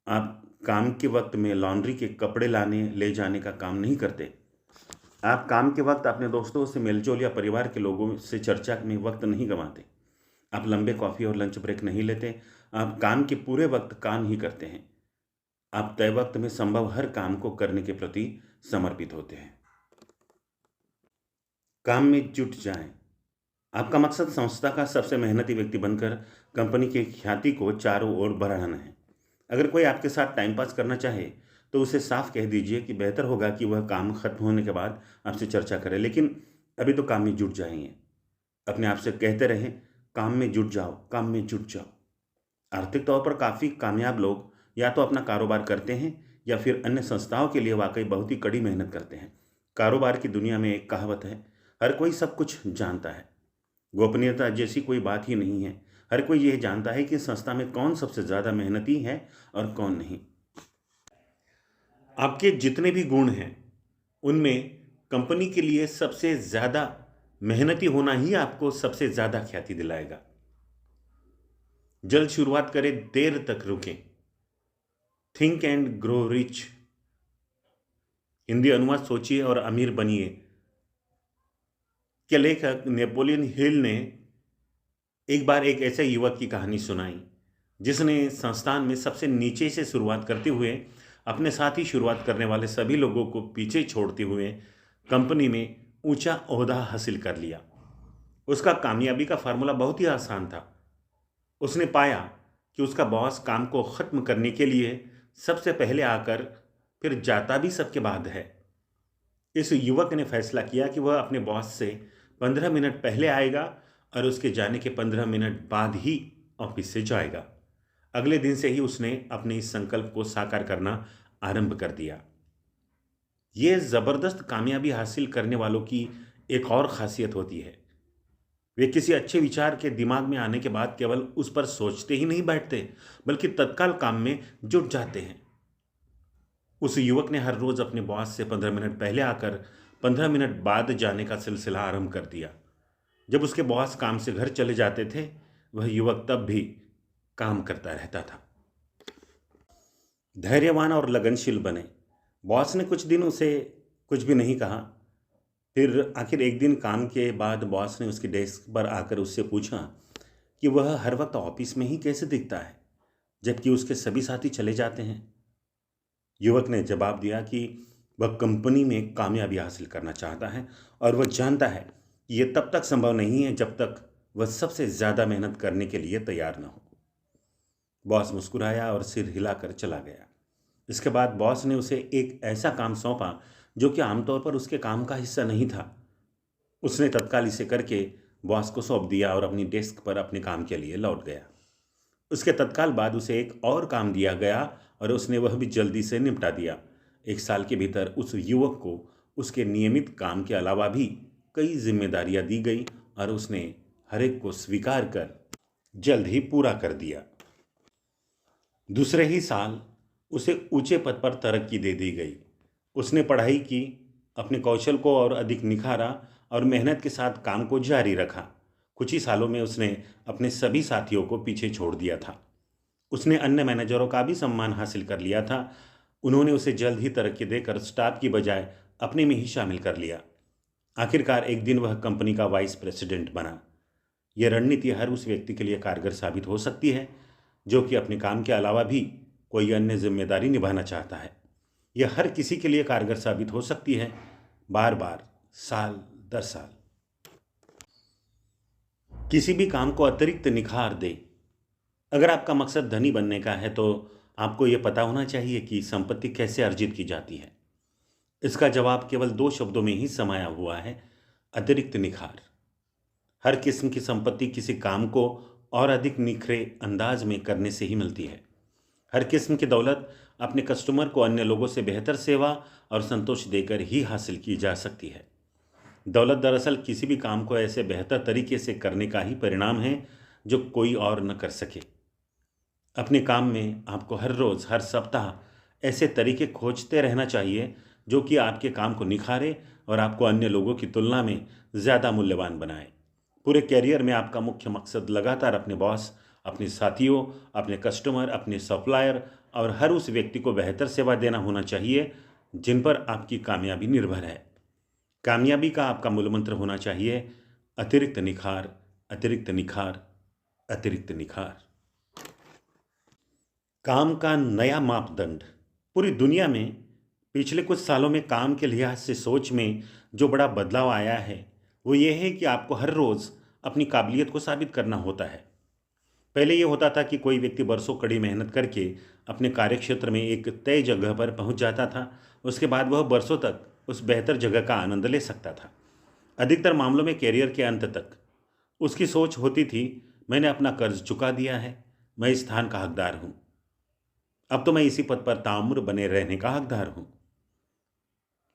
आप काम के वक्त में लॉन्ड्री के कपड़े लाने ले जाने का काम नहीं करते। आप काम के वक्त अपने दोस्तों से मेलजोल या परिवार के लोगों से चर्चा में वक्त नहीं गंवाते। आप लंबे कॉफ़ी और लंच ब्रेक नहीं लेते। आप काम के पूरे वक्त काम ही करते हैं। आप तय वक्त में संभव हर काम को करने के प्रति समर्पित होते हैं। काम में जुट जाएं। आपका मकसद संस्था का सबसे मेहनती व्यक्ति बनकर कंपनी की ख्याति को चारों ओर बढ़ाना है। अगर कोई आपके साथ टाइम पास करना चाहे तो उसे साफ कह दीजिए कि बेहतर होगा कि वह काम खत्म होने के बाद आपसे चर्चा करे, लेकिन अभी तो काम में जुट जाएंगे। अपने आप से कहते रहें, काम में जुट जाओ, काम में जुट जाओ। आर्थिक तौर पर काफ़ी कामयाब लोग या तो अपना कारोबार करते हैं या फिर अन्य संस्थाओं के लिए वाकई बहुत ही कड़ी मेहनत करते हैं। कारोबार की दुनिया में एक कहावत है, हर कोई सब कुछ जानता है। गोपनीयता जैसी कोई बात ही नहीं है। हर कोई यह जानता है कि संस्था में कौन सबसे ज़्यादा मेहनती है और कौन नहीं। आपके जितने भी गुण हैं उनमें कंपनी के लिए सबसे ज़्यादा मेहनती होना ही आपको सबसे ज़्यादा ख्याति दिलाएगा। जल्द शुरुआत करें, देर तक रुकें। Think and grow rich. Hindi अनुवाद सोचिए और अमीर बनिए के लेखक नेपोलियन हिल ने एक बार एक ऐसे युवक की कहानी सुनाई जिसने संस्थान में सबसे नीचे से शुरुआत करते हुए अपने साथ ही शुरुआत करने वाले सभी लोगों को पीछे छोड़ते हुए कंपनी में ऊंचा ओहदा हासिल कर लिया। उसका कामयाबी का फार्मूला बहुत ही आसान था। उसने पाया कि उसका बॉस काम को ख़त्म करने के लिए सबसे पहले आकर फिर जाता भी सबके बाद है। इस युवक ने फैसला किया कि वह अपने बॉस से 15 मिनट पहले आएगा और उसके जाने के 15 मिनट बाद ही ऑफिस से जाएगा। अगले दिन से ही उसने अपने इस संकल्प को साकार करना आरंभ कर दिया। ये ज़बरदस्त कामयाबी हासिल करने वालों की एक और ख़ासियत होती है, वे किसी अच्छे विचार के दिमाग में आने के बाद केवल उस पर सोचते ही नहीं बैठते, बल्कि तत्काल काम में जुट जाते हैं। उस युवक ने हर रोज़ अपने बॉस से 15 मिनट पहले आकर 15 मिनट बाद जाने का सिलसिला आरंभ कर दिया। जब उसके बॉस काम से घर चले जाते थे, वह युवक तब भी काम करता रहता था। धैर्यवान और लगनशील बने। बॉस ने कुछ दिन उसे कुछ भी नहीं कहा। फिर आखिर एक दिन काम के बाद बॉस ने उसकी डेस्क पर आकर उससे पूछा कि वह हर वक्त ऑफिस में ही कैसे दिखता है, जबकि उसके सभी साथी चले जाते हैं। युवक ने जवाब दिया कि वह कंपनी में कामयाबी हासिल करना चाहता है और वह जानता है कि यह तब तक संभव नहीं है जब तक वह सबसे ज़्यादा मेहनत करने के लिए तैयार न हो। बॉस मुस्कुराया और सिर हिलाकर चला गया। इसके बाद बॉस ने उसे एक ऐसा काम सौंपा जो कि आमतौर पर उसके काम का हिस्सा नहीं था। उसने तत्काल इसे करके बॉस को सौंप दिया और अपनी डेस्क पर अपने काम के लिए लौट गया। उसके तत्काल बाद उसे एक और काम दिया गया और उसने वह भी जल्दी से निपटा दिया। एक साल के भीतर उस युवक को उसके नियमित काम के अलावा भी कई जिम्मेदारियां दी गई और उसने हर एक को स्वीकार कर जल्द ही पूरा कर दिया। दूसरे ही साल उसे ऊंचे पद पर तरक्की दे दी गई। उसने पढ़ाई की, अपने कौशल को और अधिक निखारा और मेहनत के साथ काम को जारी रखा। कुछ ही सालों में उसने अपने सभी साथियों को पीछे छोड़ दिया था। उसने अन्य मैनेजरों का भी सम्मान हासिल कर लिया था। उन्होंने उसे जल्द ही तरक्की देकर स्टाफ की बजाय अपने में ही शामिल कर लिया। आखिरकार एक दिन वह कंपनी का वाइस प्रेसिडेंट बना। यह रणनीति हर उस व्यक्ति के लिए कारगर साबित हो सकती है जो कि अपने काम के अलावा भी कोई अन्य जिम्मेदारी निभाना चाहता है। यह हर किसी के लिए कारगर साबित हो सकती है, बार बार, साल दर साल। किसी भी काम को अतिरिक्त निखार दे। अगर आपका मकसद धनी बनने का है तो आपको यह पता होना चाहिए कि संपत्ति कैसे अर्जित की जाती है। इसका जवाब केवल 2 शब्दों में ही समाया हुआ है: अतिरिक्त निखार। हर किस्म की संपत्ति किसी काम को और अधिक निखरे अंदाज में करने से ही मिलती है। हर किस्म की दौलत अपने कस्टमर को अन्य लोगों से बेहतर सेवा और संतोष देकर ही हासिल की जा सकती है। दौलत दरअसल किसी भी काम को ऐसे बेहतर तरीके से करने का ही परिणाम है जो कोई और न कर सके। अपने काम में आपको हर रोज़, हर सप्ताह ऐसे तरीके खोजते रहना चाहिए जो कि आपके काम को निखारे और आपको अन्य लोगों की तुलना में ज़्यादा मूल्यवान बनाए। पूरे कैरियर में आपका मुख्य मकसद लगातार अपने बॉस, अपने साथियों, अपने कस्टमर, अपने सप्लायर और हर उस व्यक्ति को बेहतर सेवा देना होना चाहिए जिन पर आपकी कामयाबी निर्भर है। कामयाबी का आपका मूल मंत्र होना चाहिए: अतिरिक्त निखार, अतिरिक्त निखार, अतिरिक्त निखार। काम का नया मापदंड। पूरी दुनिया में पिछले कुछ सालों में काम के लिहाज से सोच में जो बड़ा बदलाव आया है वो ये है कि आपको हर रोज़ अपनी काबिलियत को साबित करना होता है। पहले ये होता था कि कोई व्यक्ति बरसों कड़ी मेहनत करके अपने कार्यक्षेत्र में एक तय जगह पर पहुंच जाता था। उसके बाद वह बरसों तक उस बेहतर जगह का आनंद ले सकता था। अधिकतर मामलों में कैरियर के अंत तक उसकी सोच होती थी, मैंने अपना कर्ज चुका दिया है, मैं इस स्थान का हकदार हूँ, अब तो मैं इसी पद पर ताउम्र बने रहने का हकदार हूँ।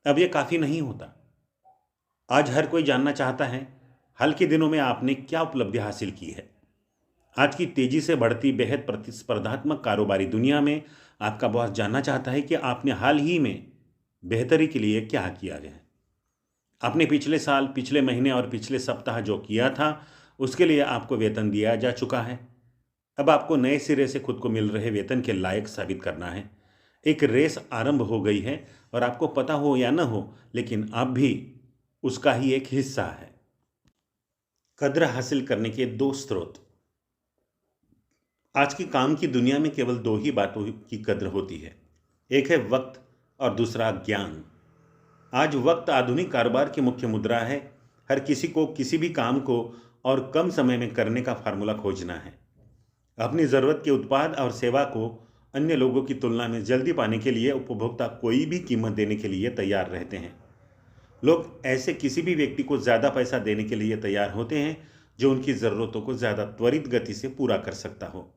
अब यह काफ़ी नहीं होता। आज हर कोई जानना चाहता है हाल के दिनों में आपने क्या उपलब्धि हासिल की है। आज की तेजी से बढ़ती बेहद प्रतिस्पर्धात्मक कारोबारी दुनिया में आपका बॉस जानना चाहता है कि आपने हाल ही में बेहतरी के लिए क्या किया है। आपने पिछले साल, पिछले महीने और पिछले सप्ताह जो किया था उसके लिए आपको वेतन दिया जा चुका है। अब आपको नए सिरे से खुद को मिल रहे वेतन के लायक साबित करना है। एक रेस आरंभ हो गई है और आपको पता हो या न हो, लेकिन आप भी उसका ही एक हिस्सा है। कद्र हासिल करने के 2 स्रोत। आज की काम की दुनिया में केवल 2 ही बातों की कद्र होती है, एक है वक्त और दूसरा ज्ञान। आज वक्त आधुनिक कारोबार की मुख्य मुद्रा है। हर किसी को किसी भी काम को और कम समय में करने का फार्मूला खोजना है। अपनी ज़रूरत के उत्पाद और सेवा को अन्य लोगों की तुलना में जल्दी पाने के लिए उपभोक्ता कोई भी कीमत देने के लिए तैयार रहते हैं। लोग ऐसे किसी भी व्यक्ति को ज़्यादा पैसा देने के लिए तैयार होते हैं जो उनकी ज़रूरतों को ज़्यादा त्वरित गति से पूरा कर सकता हो।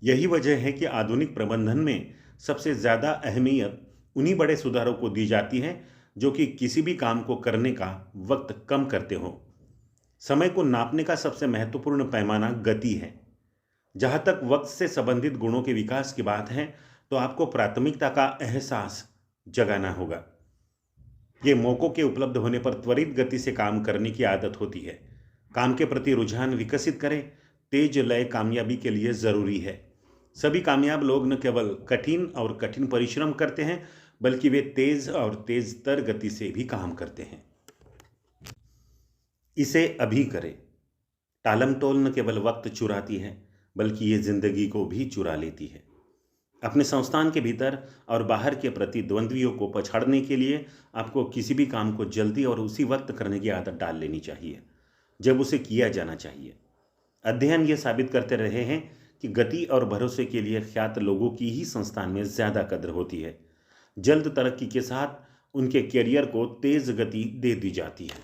यही वजह है कि आधुनिक प्रबंधन में सबसे ज़्यादा अहमियत उन्हीं बड़े सुधारों को दी जाती है जो कि किसी भी काम को करने का वक्त कम करते हो। समय को नापने का सबसे महत्वपूर्ण पैमाना गति है। जहाँ तक वक्त से संबंधित गुणों के विकास की बात है तो आपको प्राथमिकता का एहसास जगाना होगा। ये मौकों के उपलब्ध होने पर त्वरित गति से काम करने की आदत होती है। काम के प्रति रुझान विकसित करें। तेज लय कामयाबी के लिए ज़रूरी है। सभी कामयाब लोग न केवल कठिन परिश्रम करते हैं, बल्कि वे तेज और तेज तर गति से भी काम करते हैं। इसे अभी करें। टालम टोल न केवल वक्त चुराती है, बल्कि ये जिंदगी को भी चुरा लेती है। अपने संस्थान के भीतर और बाहर के प्रतिद्वंद्वियों को पछाड़ने के लिए आपको किसी भी काम को जल्दी और उसी वक्त करने की आदत डाल लेनी चाहिए जब उसे किया जाना चाहिए। अध्ययन ये साबित करते रहे हैं कि गति और भरोसे के लिए ख्यात लोगों की ही संस्थान में ज़्यादा कद्र होती है। जल्द तरक्की के साथ उनके कैरियर को तेज गति दे दी जाती है।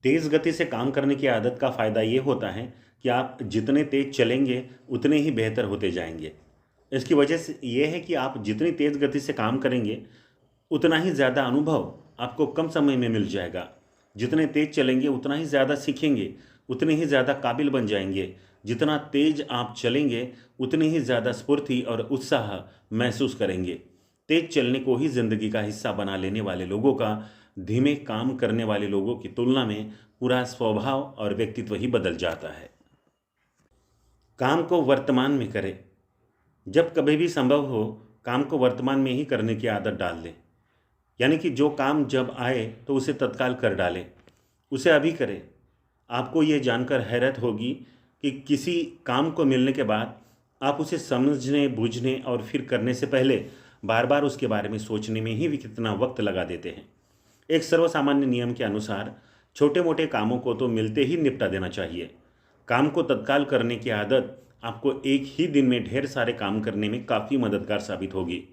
तेज गति से काम करने की आदत का फ़ायदा ये होता है कि आप जितने तेज चलेंगे उतने ही बेहतर होते जाएंगे। इसकी वजह से ये है कि आप जितनी तेज गति से काम करेंगे उतना ही ज़्यादा अनुभव आपको कम समय में मिल जाएगा। जितने तेज चलेंगे उतना ही ज़्यादा सीखेंगे, उतने ही ज़्यादा काबिल बन जाएंगे। जितना तेज आप चलेंगे उतनी ही ज़्यादा स्फूर्ति और उत्साह महसूस करेंगे। तेज चलने को ही ज़िंदगी का हिस्सा बना लेने वाले लोगों का धीमे काम करने वाले लोगों की तुलना में पूरा स्वभाव और व्यक्तित्व ही बदल जाता है। काम को वर्तमान में करें। जब कभी भी संभव हो, काम को वर्तमान में ही करने की आदत डाल लें। यानी कि जो काम जब आए तो उसे तत्काल कर डालें, उसे अभी करें। आपको ये जानकर हैरत होगी कि किसी काम को मिलने के बाद आप उसे समझने, बूझने और फिर करने से पहले बार बार उसके बारे में सोचने में ही कितना वक्त लगा देते हैं। एक सर्वसामान्य नियम के अनुसार छोटे मोटे कामों को तो मिलते ही निपटा देना चाहिए। काम को तत्काल करने की आदत आपको एक ही दिन में ढेर सारे काम करने में काफ़ी मददगार साबित होगी।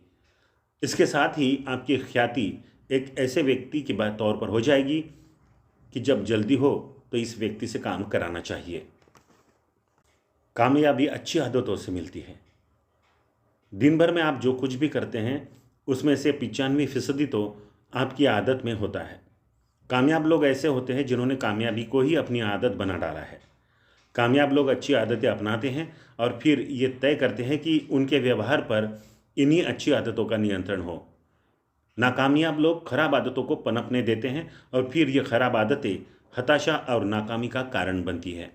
इसके साथ ही आपकी ख्याति एक ऐसे व्यक्ति के तौर पर हो जाएगी कि जब जल्दी हो तो इस व्यक्ति से काम कराना चाहिए। कामयाबी अच्छी आदतों से मिलती है। दिन भर में आप जो कुछ भी करते हैं उसमें से 95% तो आपकी आदत में होता है। कामयाब लोग ऐसे होते हैं जिन्होंने कामयाबी को ही अपनी आदत बना डाला है। कामयाब लोग अच्छी आदतें अपनाते हैं और फिर ये तय करते हैं कि उनके व्यवहार पर इन्हीं अच्छी आदतों का नियंत्रण हो। नाकामयाब लोग खराब आदतों को पनपने देते हैं और फिर ये खराब आदतें हताशा और नाकामी का कारण बनती है।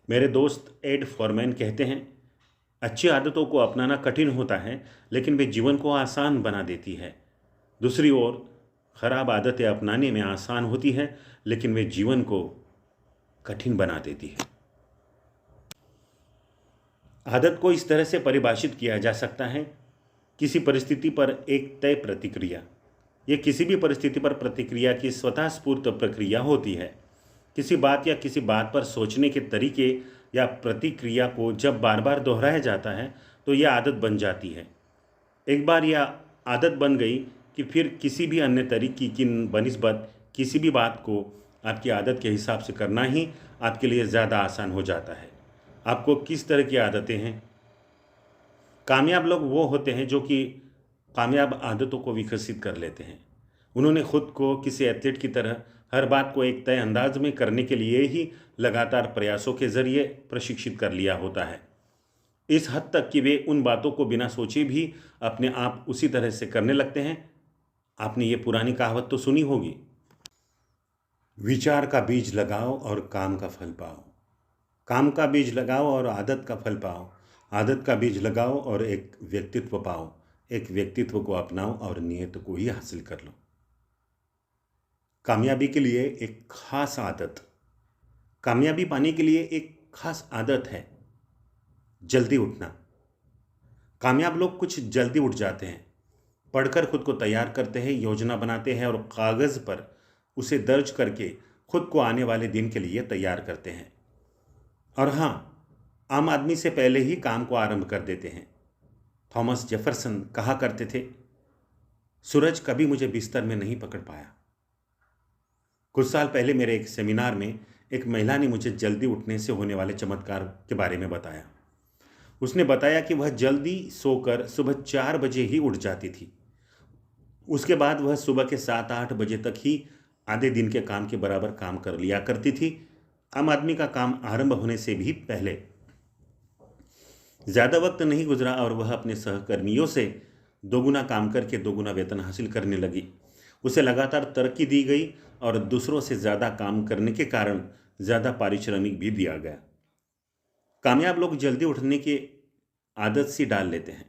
मेरे दोस्त एड फॉरमैन कहते हैं, अच्छी आदतों को अपनाना कठिन होता है, लेकिन वे जीवन को आसान बना देती है। दूसरी ओर खराब आदतें अपनाने में आसान होती है, लेकिन वे जीवन को कठिन बना देती है। आदत को इस तरह से परिभाषित किया जा सकता है, किसी परिस्थिति पर एक तय प्रतिक्रिया। ये किसी भी परिस्थिति पर प्रतिक्रिया की स्वतः स्फूर्त प्रक्रिया होती है। किसी बात या किसी बात पर सोचने के तरीके या प्रतिक्रिया को जब बार बार दोहराया जाता है तो यह आदत बन जाती है। एक बार यह आदत बन गई कि फिर किसी भी अन्य तरीके की बनिस्बत किसी भी बात को आपकी आदत के हिसाब से करना ही आपके लिए ज़्यादा आसान हो जाता है। आपको किस तरह की आदतें हैं? कामयाब लोग वो होते हैं जो कि कामयाब आदतों को विकसित कर लेते हैं। उन्होंने खुद को किसी एथलीट की तरह हर बात को एक तय अंदाज में करने के लिए ही लगातार प्रयासों के जरिए प्रशिक्षित कर लिया होता है, इस हद तक कि वे उन बातों को बिना सोचे भी अपने आप उसी तरह से करने लगते हैं। आपने ये पुरानी कहावत तो सुनी होगी, विचार का बीज लगाओ और काम का फल पाओ। काम का बीज लगाओ और आदत का फल पाओ। आदत का बीज लगाओ और एक व्यक्तित्व पाओ। एक व्यक्तित्व को अपनाओ और नियत को ही हासिल कर लो। कामयाबी के लिए एक खास आदत, कामयाबी पाने के लिए एक खास आदत है जल्दी उठना। कामयाब लोग कुछ जल्दी उठ जाते हैं, पढ़कर खुद को तैयार करते हैं, योजना बनाते हैं और कागज़ पर उसे दर्ज करके खुद को आने वाले दिन के लिए तैयार करते हैं। और हाँ, आम आदमी से पहले ही काम को आरंभ कर देते हैं। थॉमस जेफरसन कहा करते थे, सूरज कभी मुझे बिस्तर में नहीं पकड़ पाया। कुछ साल पहले मेरे एक सेमिनार में एक महिला ने मुझे जल्दी उठने से होने वाले चमत्कार के बारे में बताया। उसने बताया कि वह जल्दी सोकर सुबह 4 बजे ही उठ जाती थी। उसके बाद वह सुबह के 7-8 बजे तक ही आधे दिन के काम के बराबर काम कर लिया करती थी, आम आदमी का काम आरंभ होने से भी पहले। ज़्यादा वक्त नहीं गुजरा और वह अपने सहकर्मियों से दोगुना काम करके दोगुना वेतन हासिल करने लगी। उसे लगातार तरक्की दी गई और दूसरों से ज़्यादा काम करने के कारण ज़्यादा पारिश्रमिक भी दिया गया। कामयाब लोग जल्दी उठने की आदत सी डाल लेते हैं,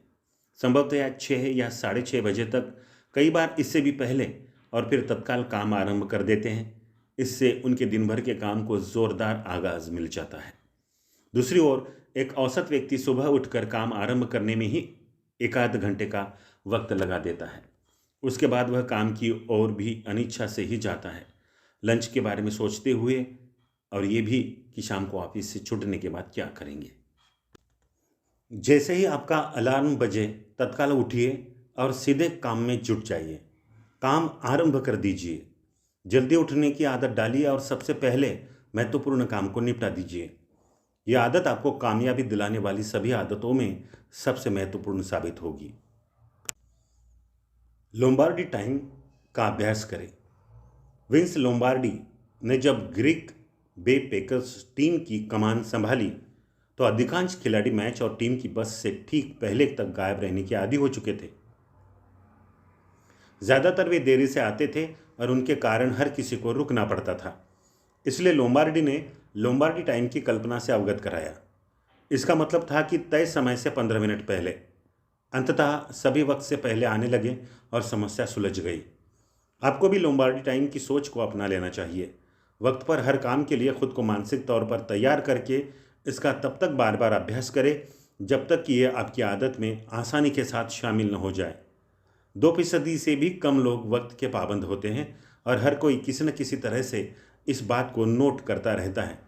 संभवतः 6 या 6:30 बजे तक, कई बार इससे भी पहले, और फिर तत्काल काम आरंभ कर देते हैं। इससे उनके दिन भर के काम को जोरदार आगाज मिल जाता है। दूसरी ओर एक औसत व्यक्ति सुबह उठकर काम आरंभ करने में ही एक आध घंटे का वक्त लगा देता है। उसके बाद वह काम की ओर भी अनिच्छा से ही जाता है, लंच के बारे में सोचते हुए, और ये भी कि शाम को ऑफिस से छूटने के बाद क्या करेंगे। जैसे ही आपका अलार्म बजे, तत्काल उठिए और सीधे काम में जुट जाइए। काम आरंभ कर दीजिए। जल्दी उठने की आदत डालिए और सबसे पहले महत्वपूर्ण काम को निपटा दीजिए। यह आदत आपको कामयाबी दिलाने वाली सभी आदतों में सबसे महत्वपूर्ण साबित होगी। लोम्बार्डी टाइम का अभ्यास करें। विंस लोम्बार्डी ने जब ग्रीक बे पैकर्स टीम की कमान संभाली तो अधिकांश खिलाड़ी मैच और टीम की बस से ठीक पहले तक गायब रहने के आदी हो चुके थे। ज्यादातर वे देरी से आते थे और उनके कारण हर किसी को रुकना पड़ता था। इसलिए लोम्बार्डी ने लोम्बार्डी टाइम की कल्पना से अवगत कराया। इसका मतलब था कि तय समय से 15 मिनट पहले। अंततः सभी वक्त से पहले आने लगे और समस्या सुलझ गई। आपको भी लोम्बार्डी टाइम की सोच को अपना लेना चाहिए। वक्त पर हर काम के लिए खुद को मानसिक तौर पर तैयार करके इसका तब तक बार बार अभ्यास करें जब तक कि यह आपकी आदत में आसानी के साथ शामिल न हो जाए। 2% से भी कम लोग वक्त के पाबंद होते हैं और हर कोई किसी न किसी तरह से इस बात को नोट करता रहता है।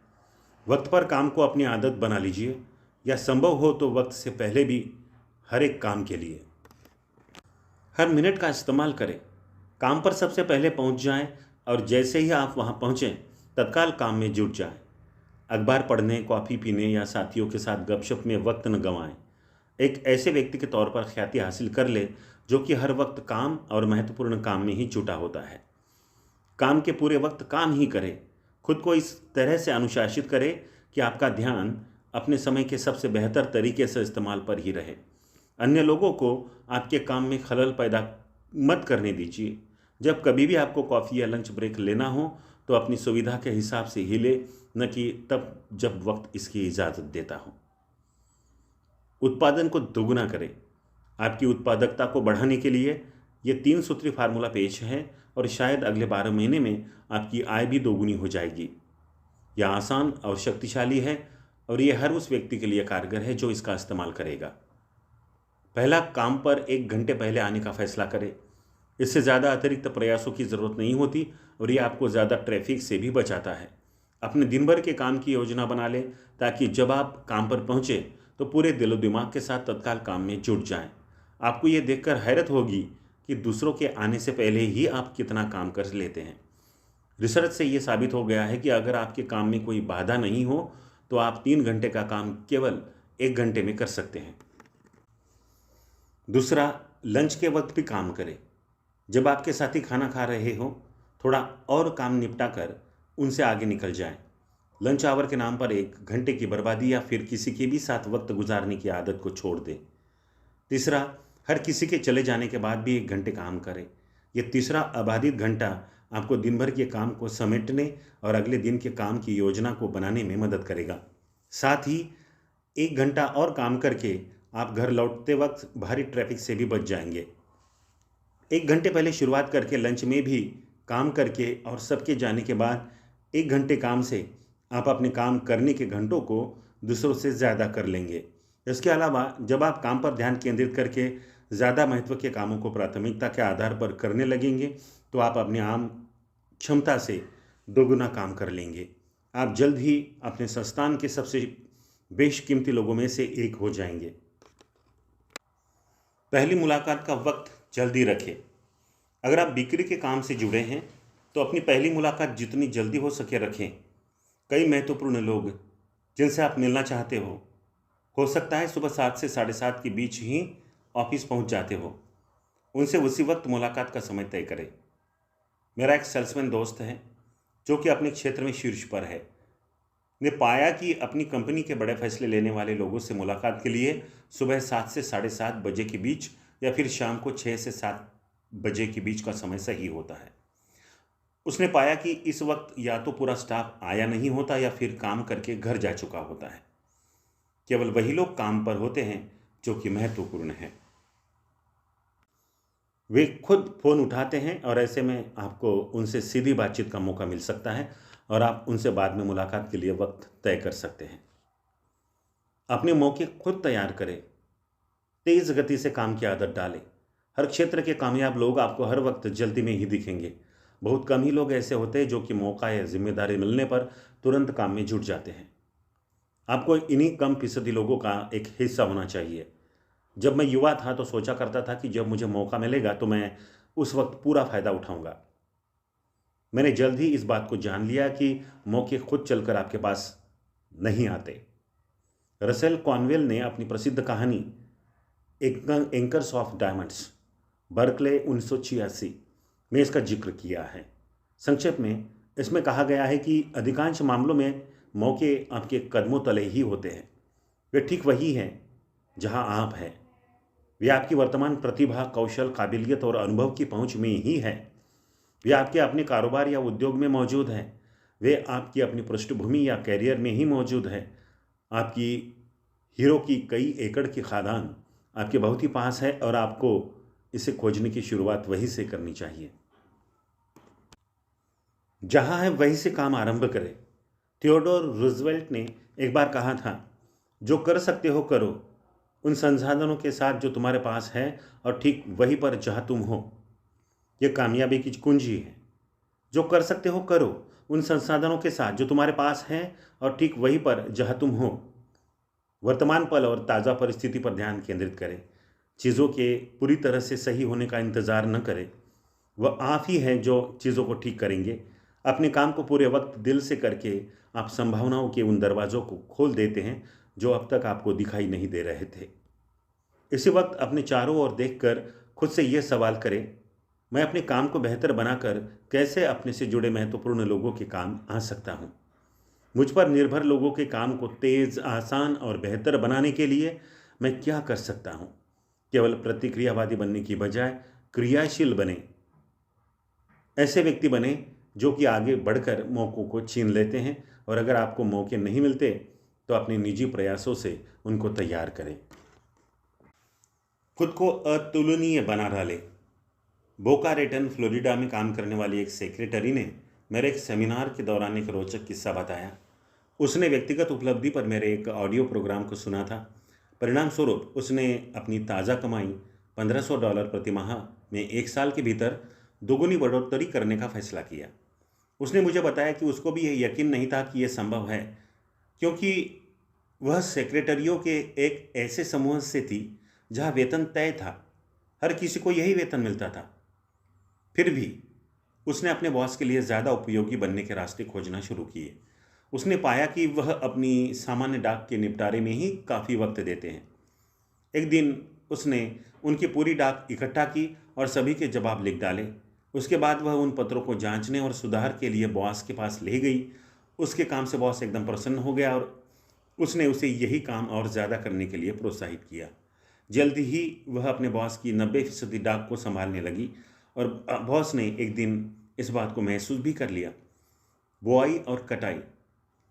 वक्त पर काम को अपनी आदत बना लीजिए, या संभव हो तो वक्त से पहले भी हर एक काम के लिए। हर मिनट का इस्तेमाल करें। काम पर सबसे पहले पहुंच जाएं और जैसे ही आप वहां पहुंचें तत्काल काम में जुट जाएं। अखबार पढ़ने, कॉफ़ी पीने या साथियों के साथ गपशप में वक्त न गंवाएं। एक ऐसे व्यक्ति के तौर पर ख्याति हासिल कर ले जो कि हर वक्त काम और महत्वपूर्ण काम में ही जुटा होता है। काम के पूरे वक्त काम ही करें। खुद को इस तरह से अनुशासित करें कि आपका ध्यान अपने समय के सबसे बेहतर तरीके से इस्तेमाल पर ही रहे। अन्य लोगों को आपके काम में खलल पैदा मत करने दीजिए। जब कभी भी आपको कॉफ़ी या लंच ब्रेक लेना हो तो अपनी सुविधा के हिसाब से ही ले, न कि तब जब वक्त इसकी इजाज़त देता हो। उत्पादन को दोगुना करें। आपकी उत्पादकता को बढ़ाने के लिए ये 3 सूत्री फार्मूला पेश है और शायद अगले 12 महीने में आपकी आय भी दोगुनी हो जाएगी। यह आसान और शक्तिशाली है और यह हर उस व्यक्ति के लिए कारगर है जो इसका इस्तेमाल करेगा। पहला, काम पर 1 घंटे पहले आने का फैसला करें। इससे ज़्यादा अतिरिक्त प्रयासों की ज़रूरत नहीं होती और यह आपको ज़्यादा ट्रैफिक से भी बचाता है। अपने दिन भर के काम की योजना बना लें ताकि जब आप काम पर पहुँचे तो पूरे दिलो दिमाग के साथ तत्काल काम में जुट जाएं। आपको ये देखकर हैरत होगी कि दूसरों के आने से पहले ही आप कितना काम कर लेते हैं। रिसर्च से ये साबित हो गया है कि अगर आपके काम में कोई बाधा नहीं हो तो आप 3 घंटे का काम केवल 1 घंटे में कर सकते हैं। दूसरा, लंच के वक्त भी काम करें। जब आपके साथी खाना खा रहे हो, थोड़ा और काम निपटा कर उनसे आगे निकल जाएं। लंच आवर के नाम पर 1 घंटे की बर्बादी या फिर किसी के भी साथ वक्त गुजारने की आदत को छोड़ दें। तीसरा, हर किसी के चले जाने के बाद भी 1 घंटे काम करें। यह तीसरा अबाधित घंटा आपको दिन भर के काम को समेटने और अगले दिन के काम की योजना को बनाने में मदद करेगा। साथ ही 1 घंटा और काम करके आप घर लौटते वक्त भारी ट्रैफिक से भी बच जाएंगे। 1 घंटे पहले शुरुआत करके लंच में भी काम करके और सबके जाने के बाद 1 घंटे काम से आप अपने काम करने के घंटों को दूसरों से ज़्यादा कर लेंगे। इसके अलावा जब आप काम पर ध्यान केंद्रित करके ज़्यादा महत्व के कामों को प्राथमिकता के आधार पर करने लगेंगे तो आप अपने आम क्षमता से दोगुना काम कर लेंगे। आप जल्द ही अपने संस्थान के सबसे बेशकीमती लोगों में से एक हो जाएंगे। पहली मुलाकात का वक्त जल्दी रखें। अगर आप बिक्री के काम से जुड़े हैं तो अपनी पहली मुलाकात जितनी जल्दी हो सके रखें। कई महत्वपूर्ण लोग जिनसे आप मिलना चाहते हो सकता है सुबह 7 से 7:30 के बीच ही ऑफिस पहुंच जाते हो। उनसे उसी वक्त मुलाकात का समय तय करें। मेरा एक सेल्समैन दोस्त है जो कि अपने क्षेत्र में शीर्ष पर है, ने पाया कि अपनी कंपनी के बड़े फैसले लेने वाले लोगों से मुलाकात के लिए सुबह 7 से 7:30 बजे के बीच या फिर शाम को 6 से 7 बजे के बीच का समय सही होता है। उसने पाया कि इस वक्त या तो पूरा स्टाफ आया नहीं होता या फिर काम करके घर जा चुका होता है। केवल वही लोग काम पर होते हैं जो कि महत्वपूर्ण है। वे खुद फ़ोन उठाते हैं और ऐसे में आपको उनसे सीधी बातचीत का मौका मिल सकता है और आप उनसे बाद में मुलाकात के लिए वक्त तय कर सकते हैं। अपने मौके खुद तैयार करें। तेज़ गति से काम की आदत डालें। हर क्षेत्र के कामयाब लोग आपको हर वक्त जल्दी में ही दिखेंगे। बहुत कम ही लोग ऐसे होते हैं जो कि मौका या जिम्मेदारी मिलने पर तुरंत काम में जुट जाते हैं। आपको इन्हीं कम फीसदी लोगों का एक हिस्सा होना चाहिए। जब मैं युवा था तो सोचा करता था कि जब मुझे मौका मिलेगा तो मैं उस वक्त पूरा फ़ायदा उठाऊंगा। मैंने जल्द ही इस बात को जान लिया कि मौके खुद चलकर आपके पास नहीं आते। रसेल कॉनवेल ने अपनी प्रसिद्ध कहानी एंकर्स ऑफ डायमंड्स बर्कले 1986 में इसका जिक्र किया है। संक्षेप में इसमें कहा गया है कि अधिकांश मामलों में मौके आपके कदमों तले ही होते हैं। वे ठीक वही हैं जहां आप हैं। वे आपकी वर्तमान प्रतिभा, कौशल, काबिलियत और अनुभव की पहुंच में ही है। वे आपके अपने कारोबार या उद्योग में मौजूद हैं। वे आपकी अपनी पृष्ठभूमि या कैरियर में ही मौजूद है। आपकी हीरो की कई एकड़ की खादान आपके बहुत ही पास है और आपको इसे खोजने की शुरुआत वहीं से करनी चाहिए। जहां है वहीं से काम आरंभ करें। थियोडोर रूजवेल्ट ने एक बार कहा था, जो कर सकते हो करो, उन संसाधनों के साथ जो तुम्हारे पास है और ठीक वहीं पर जहां तुम हो। यह कामयाबी की कुंजी है। जो कर सकते हो करो, उन संसाधनों के साथ जो तुम्हारे पास है और ठीक वहीं पर जहां तुम हो। वर्तमान पल और ताज़ा परिस्थिति पर ध्यान केंद्रित करें। चीज़ों के पूरी तरह से सही होने का इंतज़ार न करें। वह आप ही हैं जो चीज़ों को ठीक करेंगे। अपने काम को पूरे वक्त दिल से करके आप संभावनाओं के उन दरवाज़ों को खोल देते हैं जो अब तक आपको दिखाई नहीं दे रहे थे। इसी वक्त अपने चारों ओर देखकर खुद से यह सवाल करें, मैं अपने काम को बेहतर बनाकर कैसे अपने से जुड़े महत्वपूर्ण लोगों के काम आ सकता हूँ। मुझ पर निर्भर लोगों के काम को तेज़, आसान और बेहतर बनाने के लिए मैं क्या कर सकता हूँ। केवल प्रतिक्रियावादी बनने की बजाय क्रियाशील बने। ऐसे व्यक्ति बने जो कि आगे बढ़कर मौक़ों को छीन लेते हैं और अगर आपको मौके नहीं मिलते तो अपने निजी प्रयासों से उनको तैयार करें। खुद को अतुलनीय बना डालें। बोका रेटन, फ्लोरिडा में काम करने वाली एक सेक्रेटरी ने मेरे एक सेमिनार के दौरान एक रोचक किस्सा बताया। उसने व्यक्तिगत उपलब्धि पर मेरे एक ऑडियो प्रोग्राम को सुना था। परिणाम स्वरूप उसने अपनी ताज़ा कमाई $1500 प्रति माह में 1 साल के भीतर दोगुनी बढ़ोतरी करने का फैसला किया। उसने मुझे बताया कि उसको भी यह यकीन नहीं था कि यह संभव है, क्योंकि वह सेक्रेटरियों के एक ऐसे समूह से थी जहां वेतन तय था। हर किसी को यही वेतन मिलता था। फिर भी उसने अपने बॉस के लिए ज़्यादा उपयोगी बनने के रास्ते खोजना शुरू किए। उसने पाया कि वह अपनी सामान्य डाक के निपटारे में ही काफ़ी वक्त देते हैं। एक दिन उसने उनकी पूरी डाक इकट्ठा की और सभी के जवाब लिख डाले। उसके बाद वह उन पत्रों को जांचने और सुधार के लिए बॉस के पास ले गई। उसके काम से बॉस एकदम प्रसन्न हो गया और उसने उसे यही काम और ज़्यादा करने के लिए प्रोत्साहित किया। जल्द ही वह अपने बॉस की 90% डाक को संभालने लगी और बॉस ने एक दिन इस बात को महसूस भी कर लिया। बुआई और कटाई।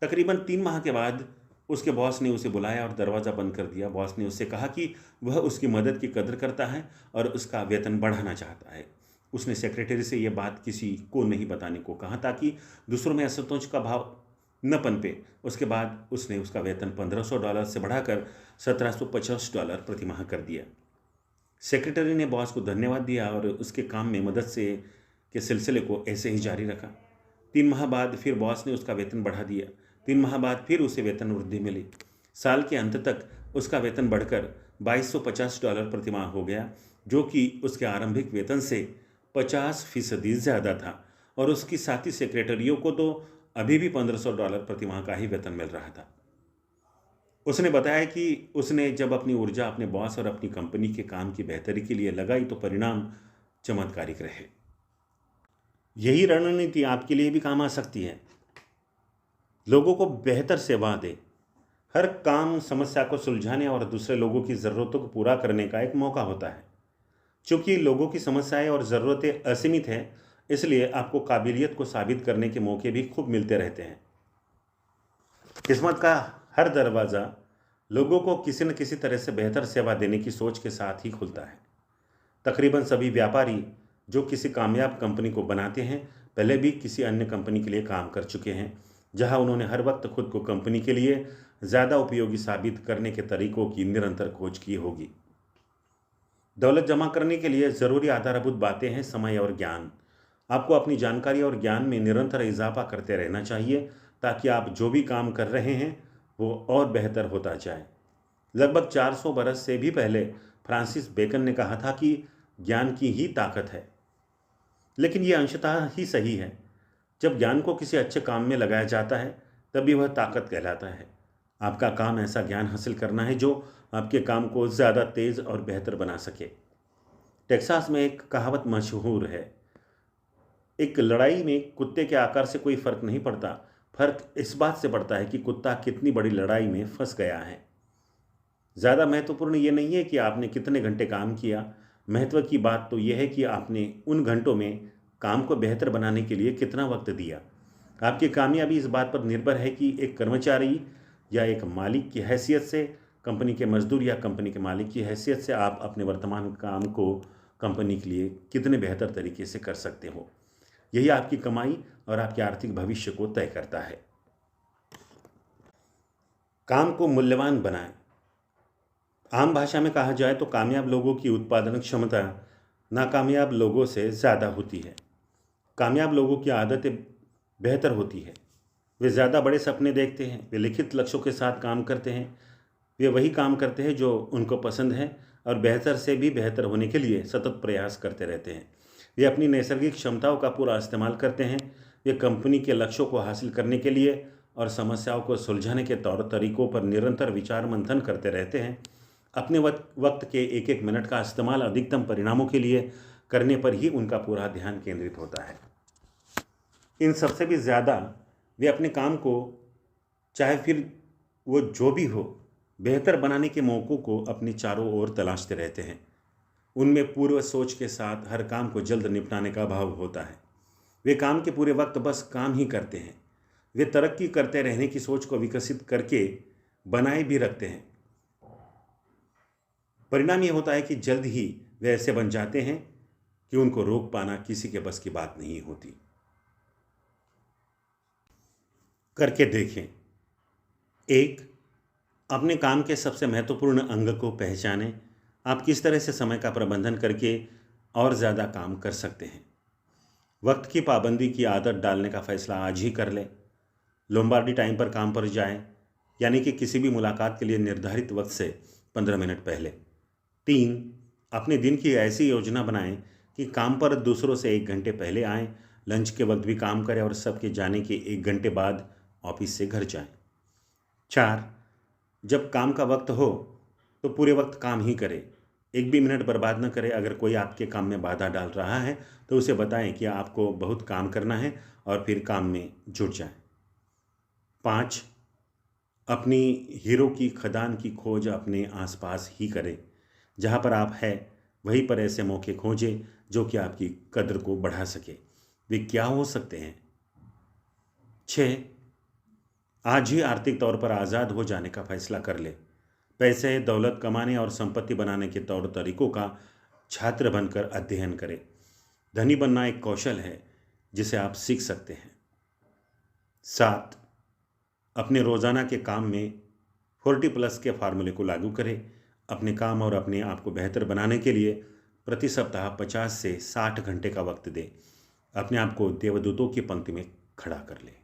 तकरीबन 3 माह के बाद उसके बॉस ने उसे बुलाया और दरवाज़ा बंद कर दिया। बॉस ने उससे कहा कि वह उसकी मदद की कदर करता है और उसका वेतन बढ़ाना चाहता है। उसने सेक्रेटरी से यह बात किसी को नहीं बताने को कहा ताकि दूसरों में असंतोष का भाव न पनपे। उसके बाद उसने उसका वेतन $1500 से बढ़ाकर $1750 प्रति माह कर दिया। सेक्रेटरी ने बॉस को धन्यवाद दिया और उसके काम में मदद से के सिलसिले को ऐसे ही जारी रखा। 3 माह बाद फिर बॉस ने उसका वेतन बढ़ा दिया। 3 माह बाद फिर उसे वेतन वृद्धि मिली। साल के अंत तक उसका वेतन बढ़कर $2250 प्रति माह हो गया, जो कि उसके आरंभिक वेतन से 50% ज़्यादा था और उसकी साथी सेक्रेटरियों को तो अभी भी $1500 प्रति माह का ही वेतन मिल रहा था। उसने बताया कि उसने जब अपनी ऊर्जा अपने बॉस और अपनी कंपनी के काम की बेहतरी के लिए लगाई तो परिणाम चमत्कारिक रहे। यही रणनीति आपके लिए भी काम आ सकती है। लोगों को बेहतर सेवा दें। हर काम समस्या को सुलझाने और दूसरे लोगों की ज़रूरतों को पूरा करने का एक मौका होता है। चूँकि लोगों की समस्याएं और ज़रूरतें असीमित हैं, इसलिए आपको काबिलियत को साबित करने के मौके भी खूब मिलते रहते हैं। किस्मत का हर दरवाज़ा लोगों को किसी न किसी तरह से बेहतर सेवा देने की सोच के साथ ही खुलता है। तकरीबन सभी व्यापारी जो किसी कामयाब कंपनी को बनाते हैं, पहले भी किसी अन्य कंपनी के लिए काम कर चुके हैं, जहां उन्होंने हर वक्त खुद को कंपनी के लिए ज़्यादा उपयोगी साबित करने के तरीकों की निरंतर खोज की होगी। दौलत जमा करने के लिए ज़रूरी आधारभूत बातें हैं समय और ज्ञान। आपको अपनी जानकारी और ज्ञान में निरंतर इजाफा करते रहना चाहिए ताकि आप जो भी काम कर रहे हैं वो और बेहतर होता जाए। लगभग 400 बरस से भी पहले फ्रांसिस बेकन ने कहा था कि ज्ञान की ही ताकत है। लेकिन ये अंशतः ही सही है। जब ज्ञान को किसी अच्छे काम में लगाया जाता है तभी वह ताकत कहलाता है। आपका काम ऐसा ज्ञान हासिल करना है जो आपके काम को ज़्यादा तेज़ और बेहतर बना सके। टेक्सास में एक कहावत मशहूर है, एक लड़ाई में कुत्ते के आकार से कोई फर्क नहीं पड़ता, फर्क इस बात से पड़ता है कि कुत्ता कितनी बड़ी लड़ाई में फंस गया है। ज़्यादा महत्वपूर्ण ये नहीं है कि आपने कितने घंटे काम किया, महत्व की बात तो यह है कि आपने उन घंटों में काम को बेहतर बनाने के लिए कितना वक्त दिया। आपकी कामयाबी इस बात पर निर्भर है कि एक कर्मचारी या एक मालिक की हैसियत से, कंपनी के मजदूर या कंपनी के मालिक की हैसियत से आप अपने वर्तमान काम को कंपनी के लिए कितने बेहतर तरीके से कर सकते हो। यही आपकी कमाई और आपके आर्थिक भविष्य को तय करता है। काम को मूल्यवान बनाएं। आम भाषा में कहा जाए तो कामयाब लोगों की उत्पादन क्षमता नाकामयाब लोगों से ज़्यादा होती है। कामयाब लोगों की आदतें बेहतर होती है। वे ज़्यादा बड़े सपने देखते हैं, वे लिखित लक्ष्यों के साथ काम करते हैं, वे वही काम करते हैं जो उनको पसंद है और बेहतर से भी बेहतर होने के लिए सतत प्रयास करते रहते हैं। वे अपनी नैसर्गिक क्षमताओं का पूरा इस्तेमाल करते हैं। वे कंपनी के लक्ष्यों को हासिल करने के लिए और समस्याओं को सुलझाने के तौर तरीकों पर निरंतर विचार मंथन करते रहते हैं। अपने वक्त के एक एक मिनट का इस्तेमाल अधिकतम परिणामों के लिए करने पर ही उनका पूरा ध्यान केंद्रित होता है। इन सबसे भी ज़्यादा वे अपने काम को, चाहे फिर वो जो भी हो, बेहतर बनाने के मौक़ों को अपनी चारों ओर तलाशते रहते हैं। उनमें पूर्व सोच के साथ हर काम को जल्द निपटाने का भाव होता है। वे काम के पूरे वक्त बस काम ही करते हैं। वे तरक्की करते रहने की सोच को विकसित करके बनाए भी रखते हैं। परिणाम ये होता है कि जल्द ही वे ऐसे बन जाते हैं कि उनको रोक पाना किसी के बस की बात नहीं होती। करके देखें। 1. अपने काम के सबसे महत्वपूर्ण अंग को पहचानें। आप किस तरह से समय का प्रबंधन करके और ज़्यादा काम कर सकते हैं। वक्त की पाबंदी की आदत डालने का फैसला आज ही कर लें। लोम्बार्डी टाइम पर काम पर जाएं, यानी कि किसी भी मुलाकात के लिए निर्धारित वक्त से 15 मिनट पहले। 3. अपने दिन की ऐसी योजना बनाएं कि काम पर दूसरों से 1 घंटे पहले आएं, लंच के वक्त भी काम करें और सबके जाने के 1 घंटे बाद ऑफिस से घर जाएं। 4. जब काम का वक्त हो तो पूरे वक्त काम ही करें, एक भी मिनट बर्बाद न करें। अगर कोई आपके काम में बाधा डाल रहा है तो उसे बताएं कि आपको बहुत काम करना है और फिर काम में जुट जाएं। 5. अपनी हीरो की खदान की खोज अपने आसपास ही करें। जहाँ पर आप हैं वहीं पर ऐसे मौके खोजें जो कि आपकी कद्र को बढ़ा सके। वे क्या हो सकते हैं? 6. आज ही आर्थिक तौर पर आज़ाद हो जाने का फैसला कर ले। पैसे, दौलत कमाने और संपत्ति बनाने के तौर तरीकों का छात्र बनकर अध्ययन करें। धनी बनना एक कौशल है जिसे आप सीख सकते हैं। 7. अपने रोज़ाना के काम में 40+ के फार्मूले को लागू करें। अपने काम और अपने आप को बेहतर बनाने के लिए प्रति सप्ताह 50 से 60 घंटे का वक्त दें। अपने आप को देवदूतों की पंक्ति में खड़ा कर लें।